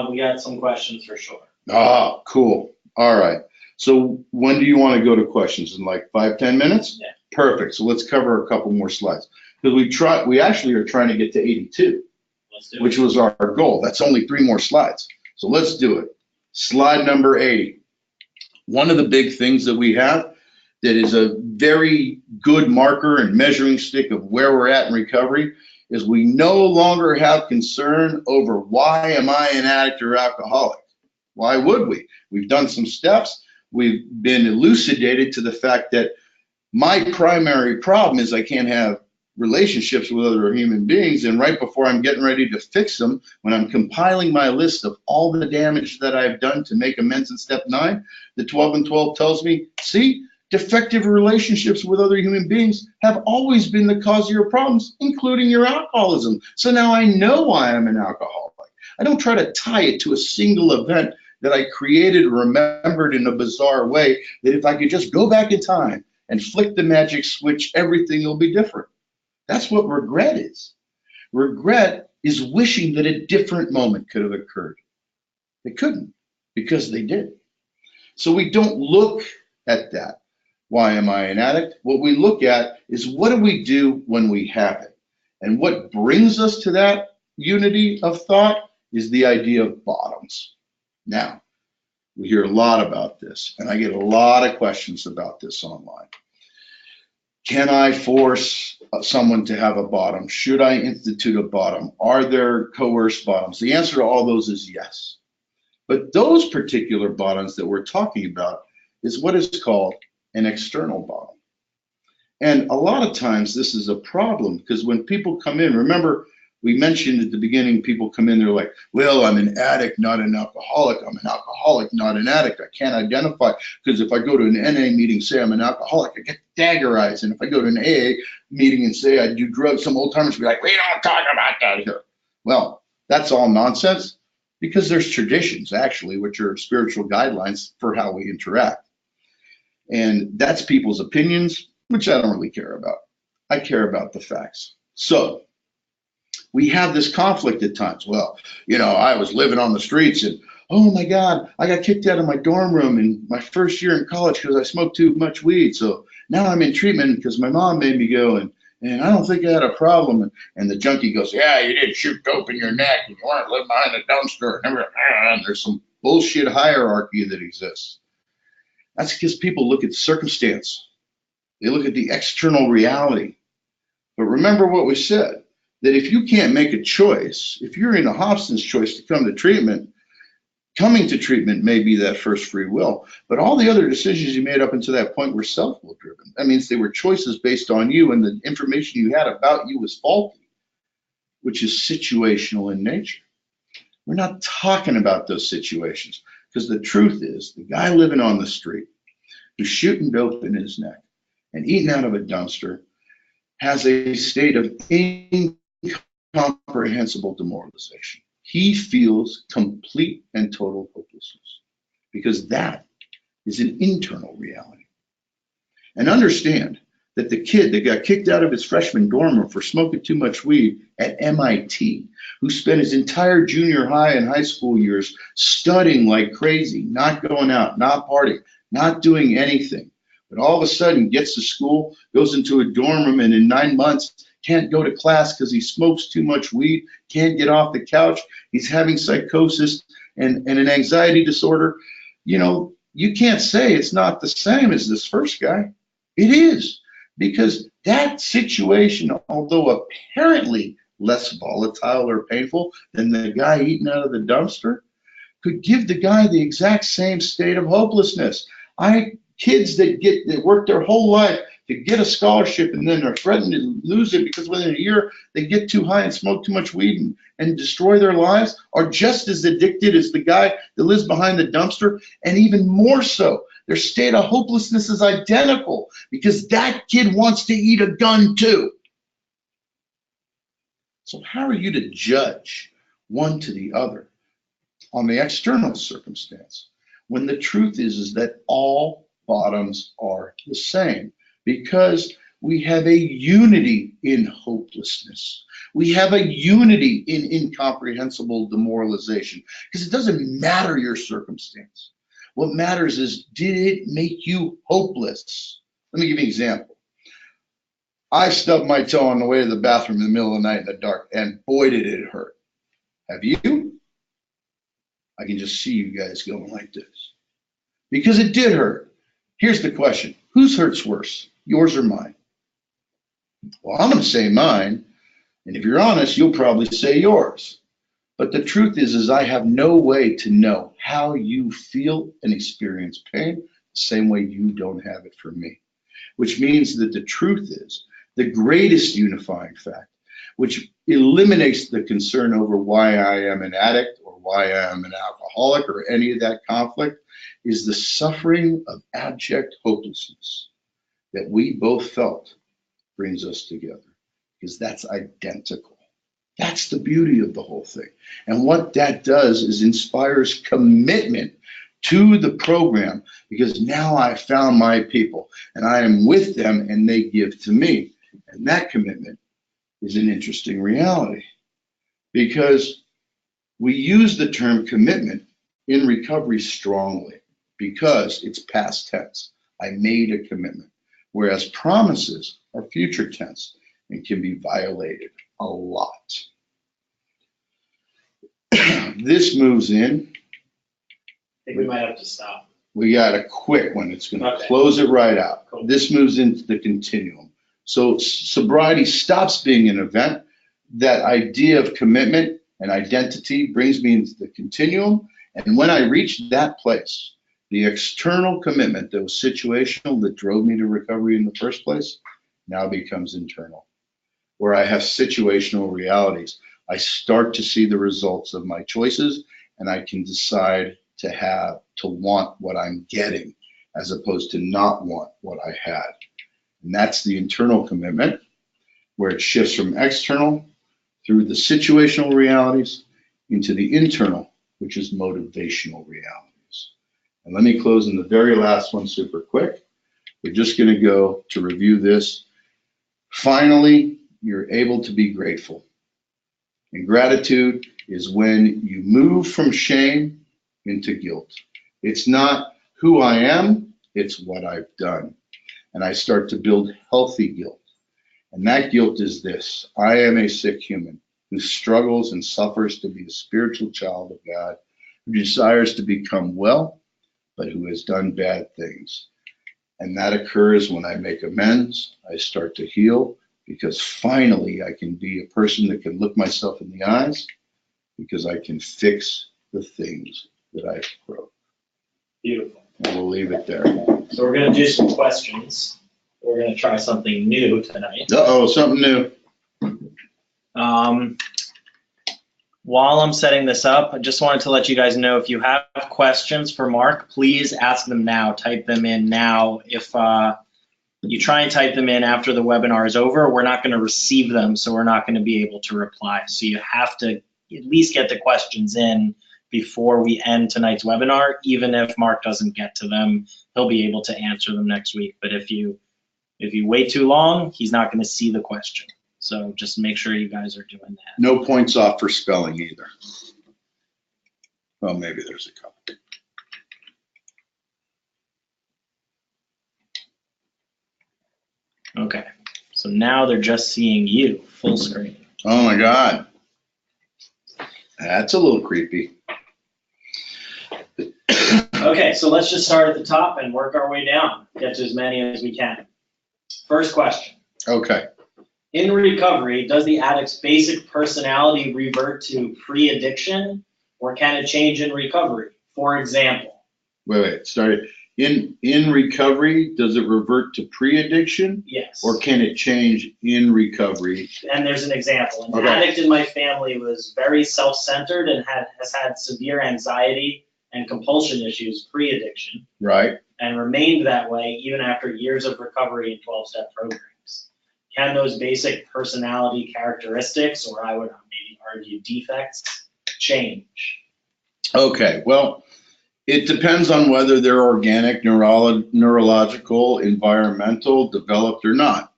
We got some questions for sure. Ah, cool. All right. So when do you want to go to questions? In like 5-10 minutes? Yeah. Perfect. So let's cover a couple more slides. Because we actually are trying to get to 82, which was our goal. That's only 3 more slides. So let's do it. Slide number 80. One of the big things that we have that is a very good marker and measuring stick of where we're at in recovery is we no longer have concern over why am I an addict or alcoholic? Why would we? We've done some steps. We've been elucidated to the fact that my primary problem is I can't have relationships with other human beings, and right before I'm getting ready to fix them, when I'm compiling my list of all the damage that I've done to make amends in step 9, the 12 and 12 tells me, see, defective relationships with other human beings have always been the cause of your problems, including your alcoholism. So now I know why I'm an alcoholic. I don't try to tie it to a single event that I created, remembered in a bizarre way, that if I could just go back in time and flick the magic switch, everything will be different. That's what regret is. Regret is wishing that a different moment could have occurred. It couldn't, because they did. So we don't look at that. Why am I an addict? What we look at is, what do we do when we have it? And what brings us to that unity of thought is the idea of bottoms. Now, we hear a lot about this, and I get a lot of questions about this online. Can I force someone to have a bottom? Should I institute a bottom? Are there coerced bottoms? The answer to all those is yes. But those particular bottoms that we're talking about is what is called an external bottom. And a lot of times this is a problem, because when people come in, remember we mentioned at the beginning, people come in, they're like, well, I'm an addict, not an alcoholic. I'm an alcoholic, not an addict. I can't identify, because if I go to an NA meeting, say I'm an alcoholic, I get dagger eyes. And if I go to an AA meeting and say I do drugs, some old timers will be like, we don't talk about that here. Well, that's all nonsense, because there's traditions actually, which are spiritual guidelines for how we interact. And that's people's opinions, which I don't really care about. I care about the facts. So we have this conflict at times. Well, you know, I was living on the streets and, oh my God, I got kicked out of my dorm room in my first year in college because I smoked too much weed. So now I'm in treatment because my mom made me go, and I don't think I had a problem. And the junkie goes, yeah, you didn't shoot dope in your neck and you weren't living behind a dumpster. And there's some bullshit hierarchy that exists. That's because people look at the circumstance. They look at the external reality. But remember what we said, that if you can't make a choice, if you're in a Hobson's choice to come to treatment, coming to treatment may be that first free will, but all the other decisions you made up until that point were self-will driven. That means they were choices based on you, and the information you had about you was faulty, which is situational in nature. We're not talking about those situations, because the truth is, the guy living on the street who's shooting dope in his neck and eating out of a dumpster has a state of incomprehensible demoralization. He feels complete and total hopelessness, because that is an internal reality. And understand that the kid that got kicked out of his freshman dorm room for smoking too much weed at MIT, who spent his entire junior high and high school years studying like crazy, not going out, not partying, not doing anything, but all of a sudden gets to school, goes into a dorm room, and in 9 months can't go to class because he smokes too much weed, can't get off the couch, he's having psychosis and an anxiety disorder. You know, you can't say it's not the same as this first guy. It is, because that situation, although apparently less volatile or painful than the guy eating out of the dumpster, could give the guy the exact same state of hopelessness. Kids that work their whole life to get a scholarship and then are threatened to lose it because within a year they get too high and smoke too much weed and destroy their lives, are just as addicted as the guy that lives behind the dumpster, and even more so. Their state of hopelessness is identical, because that kid wants to eat a gun too. So how are you to judge one to the other on the external circumstance, when the truth is that all bottoms are the same? Because we have a unity in hopelessness. We have a unity in incomprehensible demoralization, because it doesn't matter your circumstance. What matters is, did it make you hopeless? Let me give you an example. I stubbed my toe on the way to the bathroom in the middle of the night in the dark, and boy, did it hurt. Have you? I can just see you guys going like this, because it did hurt. Here's the question. Whose hurts worse, yours or mine? Well, I'm going to say mine. And if you're honest, you'll probably say yours. But the truth is I have no way to know how you feel and experience pain the same way you don't have it for me. Which means that the truth is the greatest unifying fact, which eliminates the concern over why I am an addict or why I am an alcoholic or any of that conflict, is the suffering of abject hopelessness that we both felt brings us together, because that's identical. That's the beauty of the whole thing. And what that does is inspires commitment to the program, because now I found my people and I am with them and they give to me. And that commitment is an interesting reality, because we use the term commitment in recovery strongly because it's past tense. I made a commitment, whereas promises are future tense and can be violated a lot. This moves in. I think we might have to stop. We got a quick one. It's going to Okay. close it right out. Cool. This moves into the continuum. So sobriety stops being an event. That idea of commitment and identity brings me into the continuum. And when I reach that place, the external commitment that was situational, that drove me to recovery in the first place, now becomes internal, where I have situational realities. I start to see the results of my choices, and I can decide to want what I'm getting, as opposed to not want what I had. And that's the internal commitment, where it shifts from external through the situational realities into the internal, which is motivational realities. And let me close in the very last one super quick. We're just going to go to review this. Finally, you're able to be grateful. And gratitude is when you move from shame into guilt. It's not who I am, it's what I've done. And I start to build healthy guilt. And that guilt is this: I am a sick human who struggles and suffers to be a spiritual child of God, who desires to become well, but who has done bad things. And that occurs when I make amends. I start to heal, because finally I can be a person that can look myself in the eyes, because I can fix the things that I've broke. Beautiful. And we'll leave it there. So we're gonna do some questions. We're gonna try something new tonight. Uh-oh, something new. While I'm setting this up, I just wanted to let you guys know, if you have questions for Mark, please ask them now. Type them in now. If you try and type them in after the webinar is over, we're not going to receive them, so we're not going to be able to reply. So you have to at least get the questions in before we end tonight's webinar. Even if Mark doesn't get to them, he'll be able to answer them next week. But if you wait too long, he's not going to see the question. So just make sure you guys are doing that. No points off for spelling either. Well, maybe there's a couple. Okay, so now they're just seeing you full screen. Oh my God. That's a little creepy. Okay, so let's just start at the top and work our way down, get to as many as we can. First question. Okay. In recovery, does the addict's basic personality revert to pre-addiction, or can it change in recovery? For example. Wait, sorry. In recovery, does it revert to pre-addiction, Yes. or can it change in recovery? And there's an example. An Okay. addict in my family was very self-centered and has had severe anxiety and compulsion issues pre-addiction, Right. and remained that way even after years of recovery and 12-step programs. Can those basic personality characteristics, or I would maybe argue defects, change? Okay, well, it depends on whether they're organic, neurological, environmental, developed or not.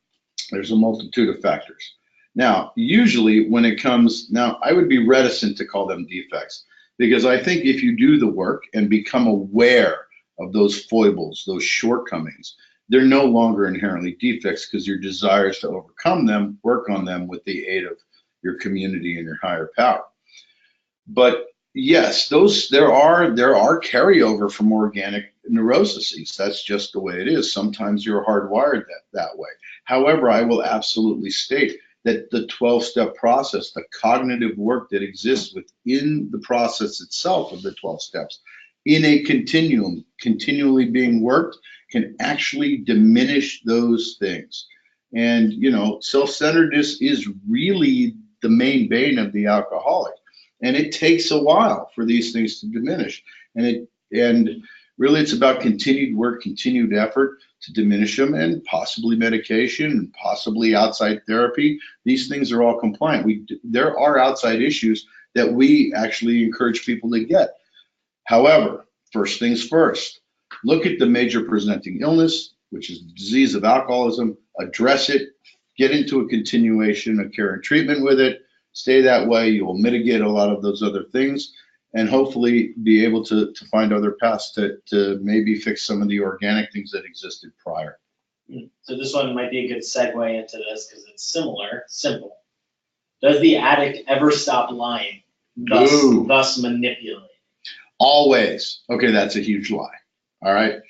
There's a multitude of factors. Now, usually when it comes, now I would be reticent to call them defects, because I think if you do the work and become aware of those foibles, those shortcomings, they're no longer inherently defects, because your desires to overcome them, work on them with the aid of your community and your higher power. But yes, there are carryover from organic neuroses. That's just the way it is. Sometimes you're hardwired that way. However, I will absolutely state that the 12-step process, the cognitive work that exists within the process itself of the 12 steps, in a continuum, continually being worked, can actually diminish those things. And, you know, self-centeredness is really the main bane of the alcoholic. And it takes a while for these things to diminish. And really it's about continued work, continued effort to diminish them, and possibly medication and possibly outside therapy. These things are all compliant. There are outside issues that we actually encourage people to get. However, first things first, look at the major presenting illness, which is the disease of alcoholism, address it, get into a continuation of care and treatment with it, stay that way. You will mitigate a lot of those other things and hopefully be able to find other paths to maybe fix some of the organic things that existed prior. So this one might be a good segue into this because it's simple. Does the addict ever stop lying, thus manipulating? Always. Okay, that's a huge lie. All right.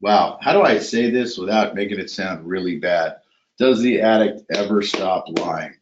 Wow. How do I say this without making it sound really bad? Does the addict ever stop lying?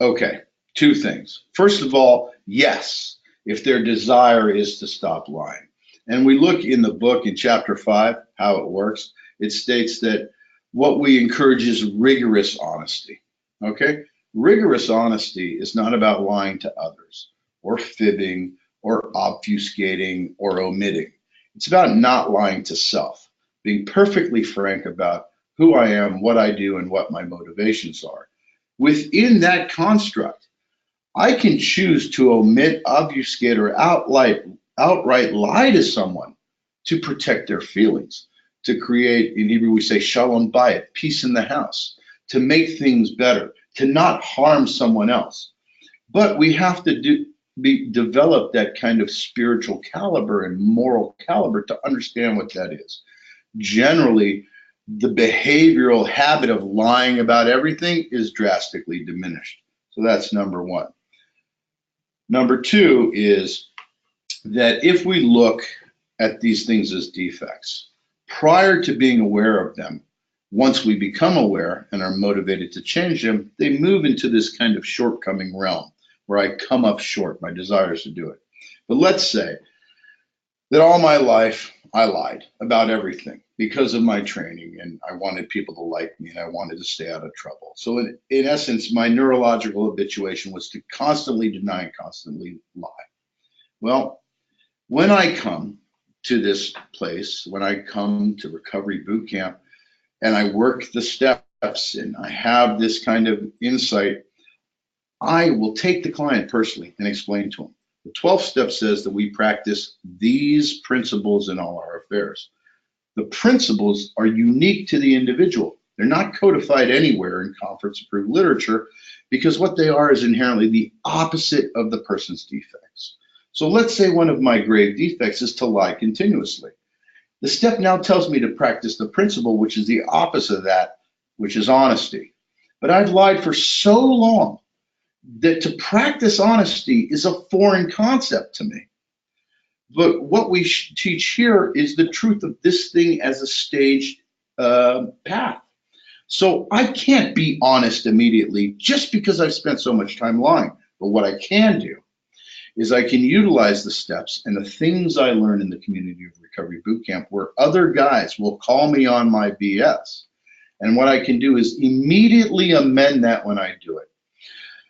Okay, two things. First of all, yes, if their desire is to stop lying. And we look in the book in chapter 5, how it works. It states that what we encourage is rigorous honesty. Okay? Rigorous honesty is not about lying to others or fibbing or obfuscating or omitting. It's about not lying to self, being perfectly frank about who I am, what I do, and what my motivations are. Within that construct, I can choose to omit, obfuscate, or outright lie to someone to protect their feelings, to create, in Hebrew we say shalom bayit, peace in the house, to make things better, to not harm someone else. But we have to develop that kind of spiritual caliber and moral caliber to understand what that is. Generally, the behavioral habit of lying about everything is drastically diminished. So that's number one. Number two is that if we look at these things as defects, prior to being aware of them, once we become aware and are motivated to change them, they move into this kind of shortcoming realm where I come up short, my desires to do it. But let's say that all my life I lied about everything because of my training, and I wanted people to like me and I wanted to stay out of trouble. So in essence, my neurological habituation was to constantly deny and constantly lie. Well, when I come to this place, when I come to Recovery Boot Camp and I work the steps and I have this kind of insight, I will take the client personally and explain to him. The 12th step says that we practice these principles in all our affairs. The principles are unique to the individual. They're not codified anywhere in conference-approved literature because what they are is inherently the opposite of the person's defects. So let's say one of my grave defects is to lie continuously. The step now tells me to practice the principle, which is the opposite of that, which is honesty. But I've lied for so long that to practice honesty is a foreign concept to me. But what we teach here is the truth of this thing as a staged path. So I can't be honest immediately just because I've spent so much time lying. But what I can do is I can utilize the steps and the things I learn in the Community of Recovery Boot Camp where other guys will call me on my BS. And what I can do is immediately amend that when I do it.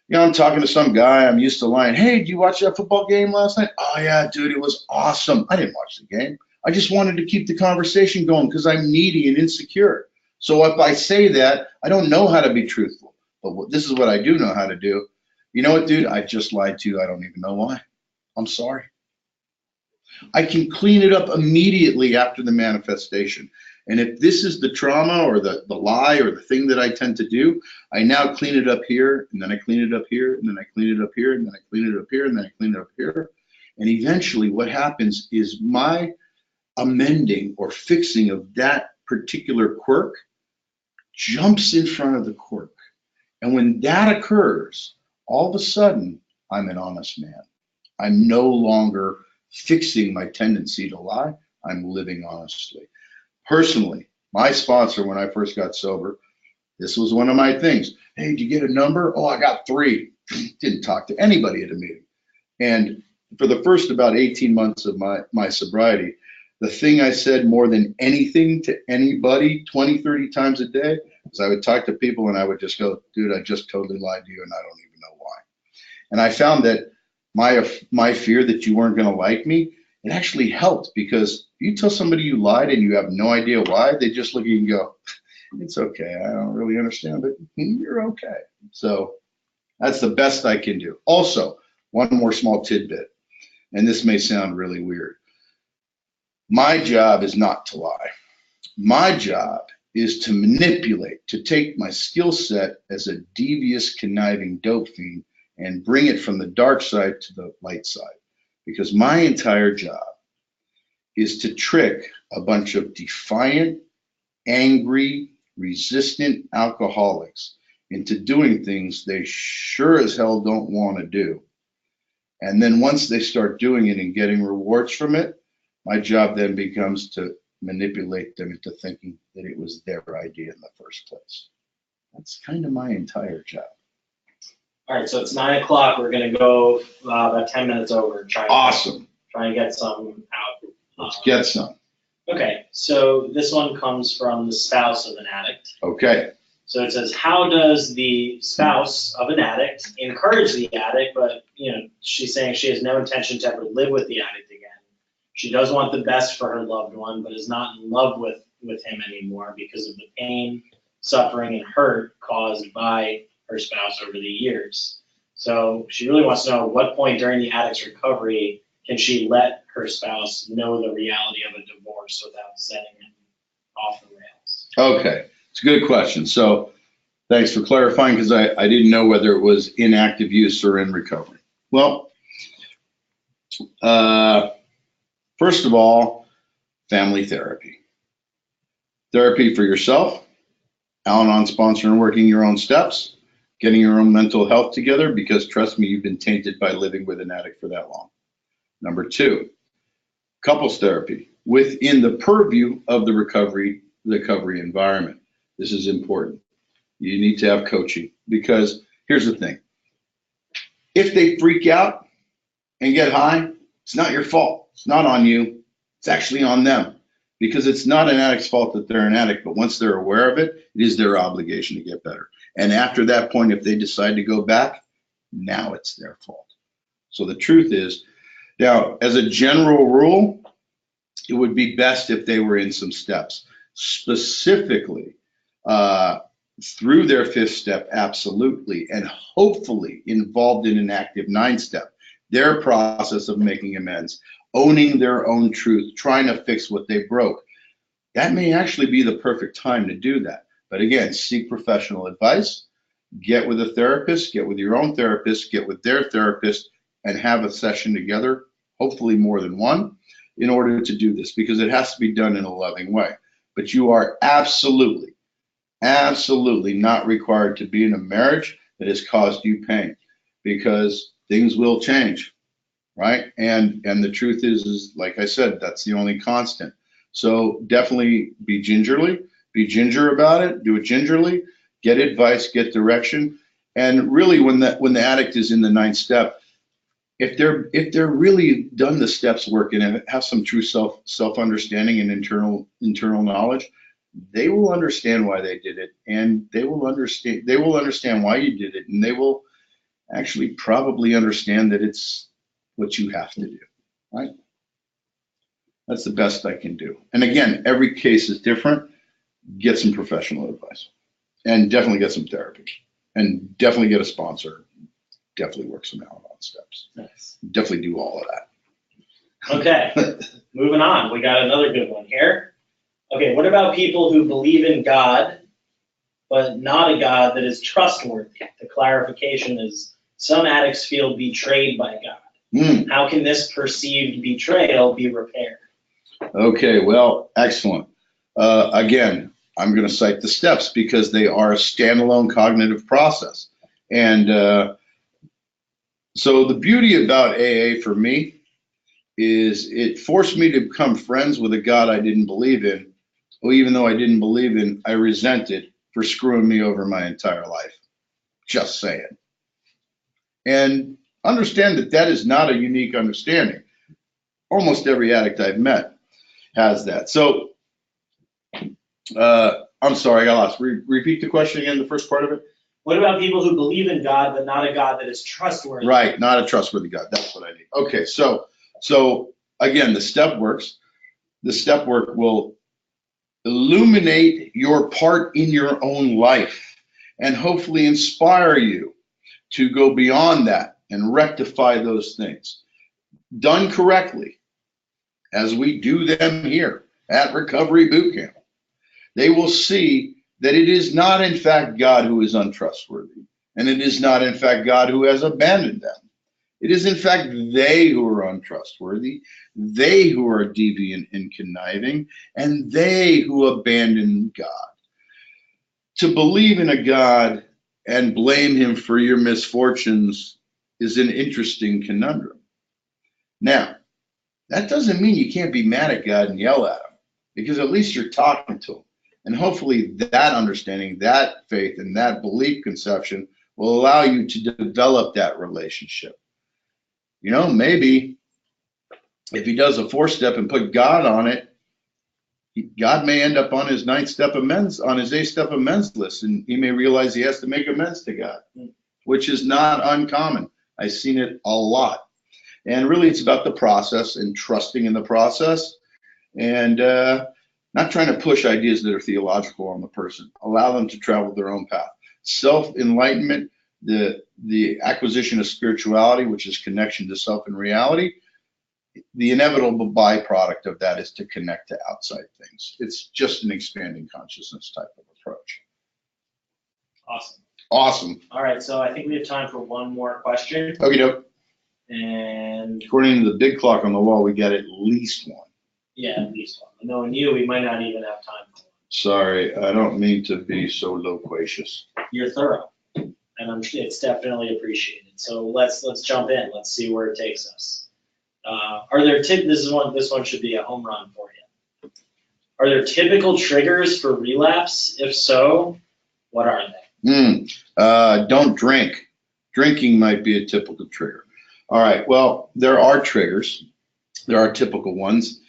You know, I'm talking to some guy, I'm used to lying. Hey, did you watch that football game last night? Oh yeah, dude, it was awesome. I didn't watch the game. I just wanted to keep the conversation going because I'm needy and insecure. So if I say that, I don't know how to be truthful. But this is what I do know how to do. You know what, dude? I just lied to you. I don't even know why. I'm sorry. I can clean it up immediately after the manifestation. And if this is the trauma or the lie or the thing that I tend to do, I now clean it up here, and then I clean it up here, and then I clean it up here, and then I clean it up here, and then I clean it up here. And eventually what happens is my amending or fixing of that particular quirk jumps in front of the quirk. And when that occurs, all of a sudden, I'm an honest man. I'm no longer fixing my tendency to lie. I'm living honestly. Personally, my sponsor, when I first got sober, this was one of my things. Hey, did you get a number? Oh, I got 3. Didn't talk to anybody at a meeting. And for the first about 18 months of my sobriety, the thing I said more than anything to anybody 20, 30 times a day is I would talk to people and I would just go, dude, I just totally lied to you and I don't even know why. And I found that my fear that you weren't going to like me it actually helped, because you tell somebody you lied and you have no idea why, they just look at you and go, it's okay, I don't really understand, but you're okay. So that's the best I can do. Also, one more small tidbit, and this may sound really weird. My job is not to lie. My job is to manipulate, to take my skill set as a devious, conniving dope fiend and bring it from the dark side to the light side. Because my entire job is to trick a bunch of defiant, angry, resistant alcoholics into doing things they sure as hell don't want to do. And then once they start doing it and getting rewards from it, my job then becomes to manipulate them into thinking that it was their idea in the first place. That's kind of my entire job. All right, so it's 9 o'clock. We're gonna go about 10 minutes over and Awesome. try and get some out. Let's get some. Okay, so this one comes from the spouse of an addict. Okay. So it says, how does the spouse of an addict encourage the addict, but she's saying she has no intention to ever live with the addict again. She does want the best for her loved one, but is not in love with him anymore because of the pain, suffering, and hurt caused by her spouse over the years. So she really wants to know, at what point during the addict's recovery can she let her spouse know the reality of a divorce without setting him off the rails? Okay. It's a good question. So thanks for clarifying, because I didn't know whether it was in active use or in recovery. Well, first of all, family therapy. Therapy for yourself, Al-Anon sponsor and working your own steps, getting your own mental health together, because trust me, you've been tainted by living with an addict for that long. Number 2, couples therapy within the purview of the recovery environment. This is important. You need to have coaching, because here's the thing. If they freak out and get high, it's not your fault. It's not on you. It's actually on them, because it's not an addict's fault that they're an addict, but once they're aware of it, it is their obligation to get better. And after that point, if they decide to go back, now it's their fault. So the truth is, now, as a general rule, it would be best if they were in some steps. Specifically, through their 5th step, absolutely, and hopefully involved in an active 9-step, their process of making amends, owning their own truth, trying to fix what they broke. That may actually be the perfect time to do that. But again, seek professional advice, get with a therapist, get with your own therapist, get with their therapist, and have a session together, hopefully more than one, in order to do this, because it has to be done in a loving way. But you are absolutely not required to be in a marriage that has caused you pain, because things will change, right? And the truth is like I said, that's the only constant. So definitely be ginger about it, do it gingerly, get advice, get direction. And really, when the addict is in the 9th step, if they're really done the steps work and have some true self-understanding and internal knowledge, they will understand why they did it, and they will understand why you did it, and they will actually probably understand that it's what you have to do, right? That's the best I can do. And again, every case is different. Get some professional advice, and definitely get some therapy, and definitely get a sponsor. Definitely work some Al-Anon steps. Nice. Definitely do all of that. Okay, moving on. We got another good one here. Okay, what about people who believe in God, but not a God that is trustworthy? The clarification is, some addicts feel betrayed by God. How can this perceived betrayal be repaired? Okay, well, excellent. Again, I'm going to cite the steps because they are a standalone cognitive process. And so the beauty about AA for me is it forced me to become friends with a God I didn't believe in. Well, even though I didn't believe in, I resented for screwing me over my entire life. Just saying. And understand that that is not a unique understanding. Almost every addict I've met has that. So, I'm sorry, I got lost. Repeat the question again, the first part of it. What about people who believe in God, but not a God that is trustworthy? Right, not a trustworthy God. That's what I need. Okay, so again, the step works. The step work will illuminate your part in your own life and hopefully inspire you to go beyond that and rectify those things. Done correctly, as we do them here at Recovery Boot Camp, they will see that it is not in fact God who is untrustworthy, and it is not in fact God who has abandoned them. It is in fact they who are untrustworthy, they who are deviant and conniving, and they who abandon God. To believe in a God and blame him for your misfortunes is an interesting conundrum. Now, that doesn't mean you can't be mad at God and yell at him, because at least you're talking to him. And hopefully that understanding, that faith, and that belief conception will allow you to develop that relationship. You know, maybe if he does a 4-step and put God on it, God may end up on his 9th step amends, on his 8th step amends list, and he may realize he has to make amends to God, which is not uncommon. I've seen it a lot. And really, it's about the process and trusting in the process, and not trying to push ideas that are theological on the person. Allow them to travel their own path. Self-enlightenment, the acquisition of spirituality, which is connection to self and reality, the inevitable byproduct of that is to connect to outside things. It's just an expanding consciousness type of approach. Awesome. Awesome. All right, so I think we have time for one more question. Okie doke. And According to the big clock on the wall, we got at least one. yeah, at least one. Knowing you, we might not even have time for one. Sorry, I don't mean to be so loquacious. You're thorough, and it's definitely appreciated. So let's jump in. Let's see where it takes us. Are there this one should be a home run for you. Are there typical triggers for relapse? If so, what are they? Don't drink. Drinking might be a typical trigger. All right, well, there are triggers. There are typical ones.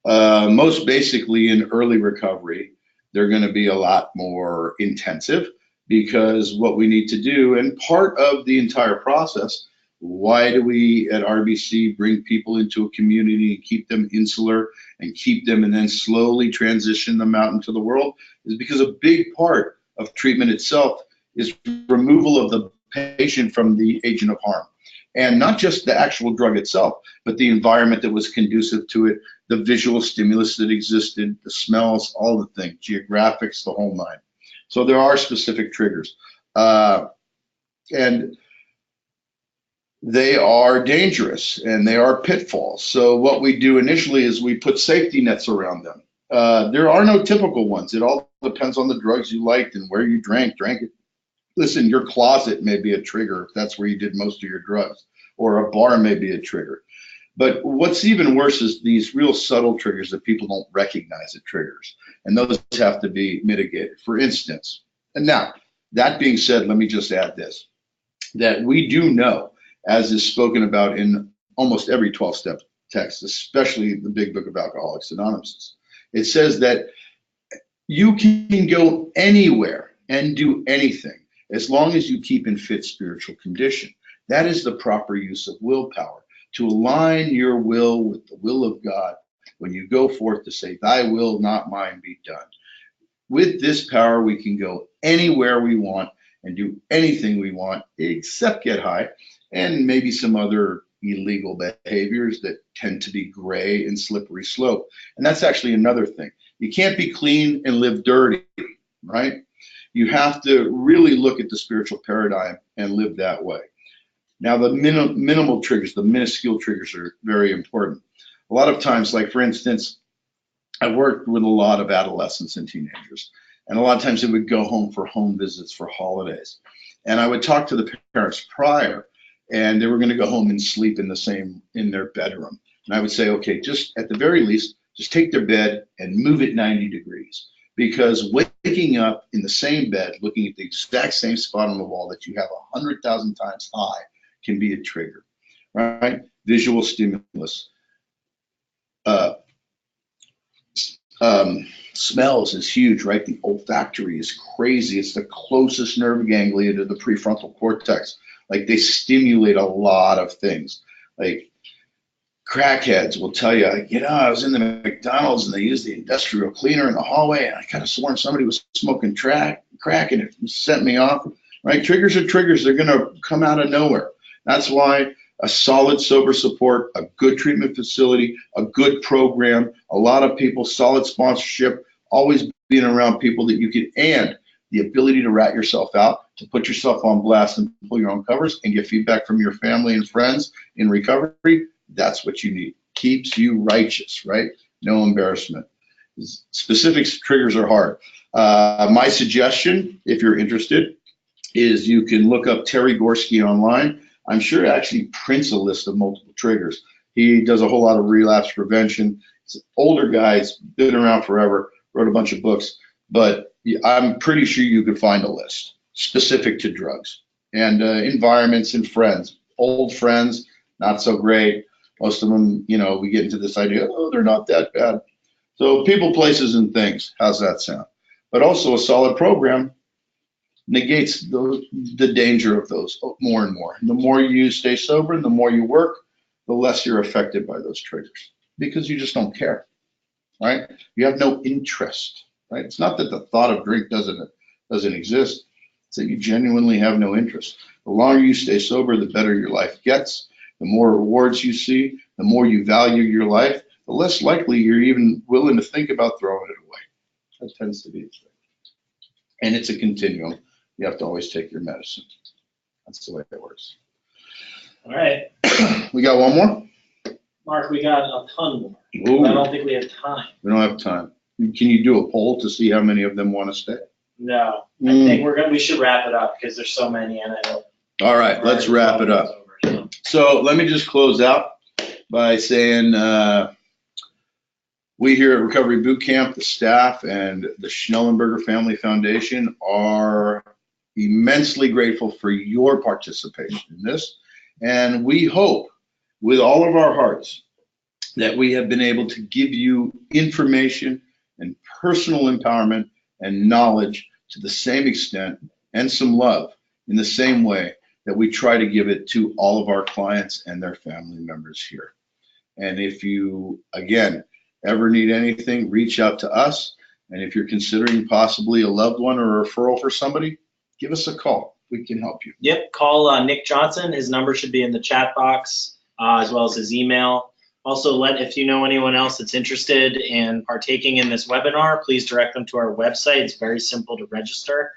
Most basically in early recovery, they're going to be a lot more intensive, because what we need to do, and part of the entire process, why do we at RBC bring people into a community and keep them insular and keep them and then slowly transition them out into the world, is because a big part of treatment itself is removal of the patient from the agent of harm. And not just the actual drug itself, but the environment that was conducive to it, the visual stimulus that existed, the smells, all the things, geographics, the whole nine. So there are specific triggers. And they are dangerous and they are pitfalls. So what we do initially is we put safety nets around them. There are no typical ones. It all depends on the drugs you liked and where you drank it. Listen, your closet may be a trigger if that's where you did most of your drugs, or a bar may be a trigger. But what's even worse is these real subtle triggers that people don't recognize as triggers, and those have to be mitigated. For instance, and now, that being said, let me just add this, that we do know, as is spoken about in almost every 12-step text, especially the big book of Alcoholics Anonymous, it says that you can go anywhere and do anything as long as you keep in fit spiritual condition. That is the proper use of willpower, to align your will with the will of God when you go forth to say, thy will, not mine, be done. With this power, we can go anywhere we want and do anything we want except get high, and maybe some other illegal behaviors that tend to be gray and slippery slope. And that's actually another thing. You can't be clean and live dirty, right? You have to really look at the spiritual paradigm and live that way. Now, the minimal triggers, the minuscule triggers are very important. A lot of times, like for instance, I worked with a lot of adolescents and teenagers, and a lot of times they would go home for home visits for holidays. And I would talk to the parents prior, and they were going to go home and sleep in their bedroom. And I would say, okay, just at the very least, just take their bed and move it 90 degrees. Because waking up in the same bed, looking at the exact same spot on the wall that you have 100,000 times high, can be a trigger, right? Visual stimulus. Smells is huge, right? The olfactory is crazy. It's the closest nerve ganglia to the prefrontal cortex. Like, they stimulate a lot of things. Like, crackheads will tell you, I was in the McDonald's and they used the industrial cleaner in the hallway and I kind of sworn somebody was smoking crack and it sent me off, right? Triggers are triggers. They're going to come out of nowhere. That's why a solid sober support, a good treatment facility, a good program, a lot of people, solid sponsorship, always being around people that you can, and the ability to rat yourself out, to put yourself on blast and pull your own covers and get feedback from your family and friends in recovery. That's what you need. Keeps you righteous, right? No embarrassment. Specific triggers are hard. My suggestion, if you're interested, is you can look up Terry Gorski online. I'm sure he actually prints a list of multiple triggers. He does a whole lot of relapse prevention. He's an older guy, he's been around forever, wrote a bunch of books, but I'm pretty sure you could find a list specific to drugs and environments and friends. Old friends, not so great. Most of them, we get into this idea, they're not that bad. So people, places, and things, how's that sound? But also a solid program negates the danger of those more and more. The more you stay sober and the more you work, the less you're affected by those triggers because you just don't care, right? You have no interest, right? It's not that the thought of drink doesn't exist. It's that you genuinely have no interest. The longer you stay sober, the better your life gets. The more rewards you see, the more you value your life, the less likely you're even willing to think about throwing it away. That tends to be the thing. And it's a continuum. You have to always take your medicine. That's the way it works. All right, We got one more? Mark, we got a ton more. Ooh, I don't think we have time. we don't have time. Can you do a poll to see how many of them want to stay? No, I think we should wrap it up because there's so many and I don't. All right, let's wrap it up. So let me just close out by saying we here at Recovery Boot Camp, the staff and the Schnellenberger Family Foundation are immensely grateful for your participation in this. And we hope with all of our hearts that we have been able to give you information and personal empowerment and knowledge to the same extent and some love in the same way that we try to give it to all of our clients and their family members here. And if you, again, ever need anything, reach out to us. And if you're considering possibly a loved one or a referral for somebody, give us a call. We can help you. Yep, call Nick Johnson. His number should be in the chat box, as well as his email. Also, if you know anyone else that's interested in partaking in this webinar, please direct them to our website. It's very simple to register.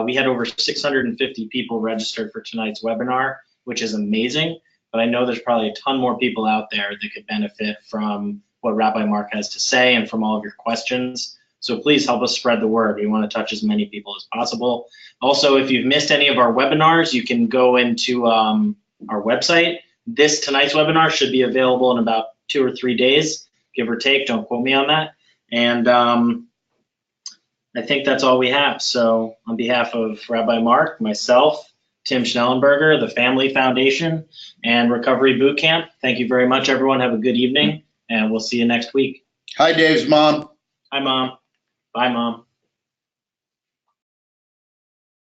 We had over 650 people registered for tonight's webinar, which is amazing. But I know there's probably a ton more people out there that could benefit from what Rabbi Mark has to say and from all of your questions. So please help us spread the word. We want to touch as many people as possible. Also, if you've missed any of our webinars, you can go into our website. Tonight's webinar should be available in about 2 or 3 days, give or take. Don't quote me on that. And I think that's all we have. So on behalf of Rabbi Mark, myself, Tim Schnellenberger, the Family Foundation, and Recovery Boot Camp, thank you very much, everyone. Have a good evening, and we'll see you next week. Hi, Dave's mom. Hi, Mom. Bye, Mom.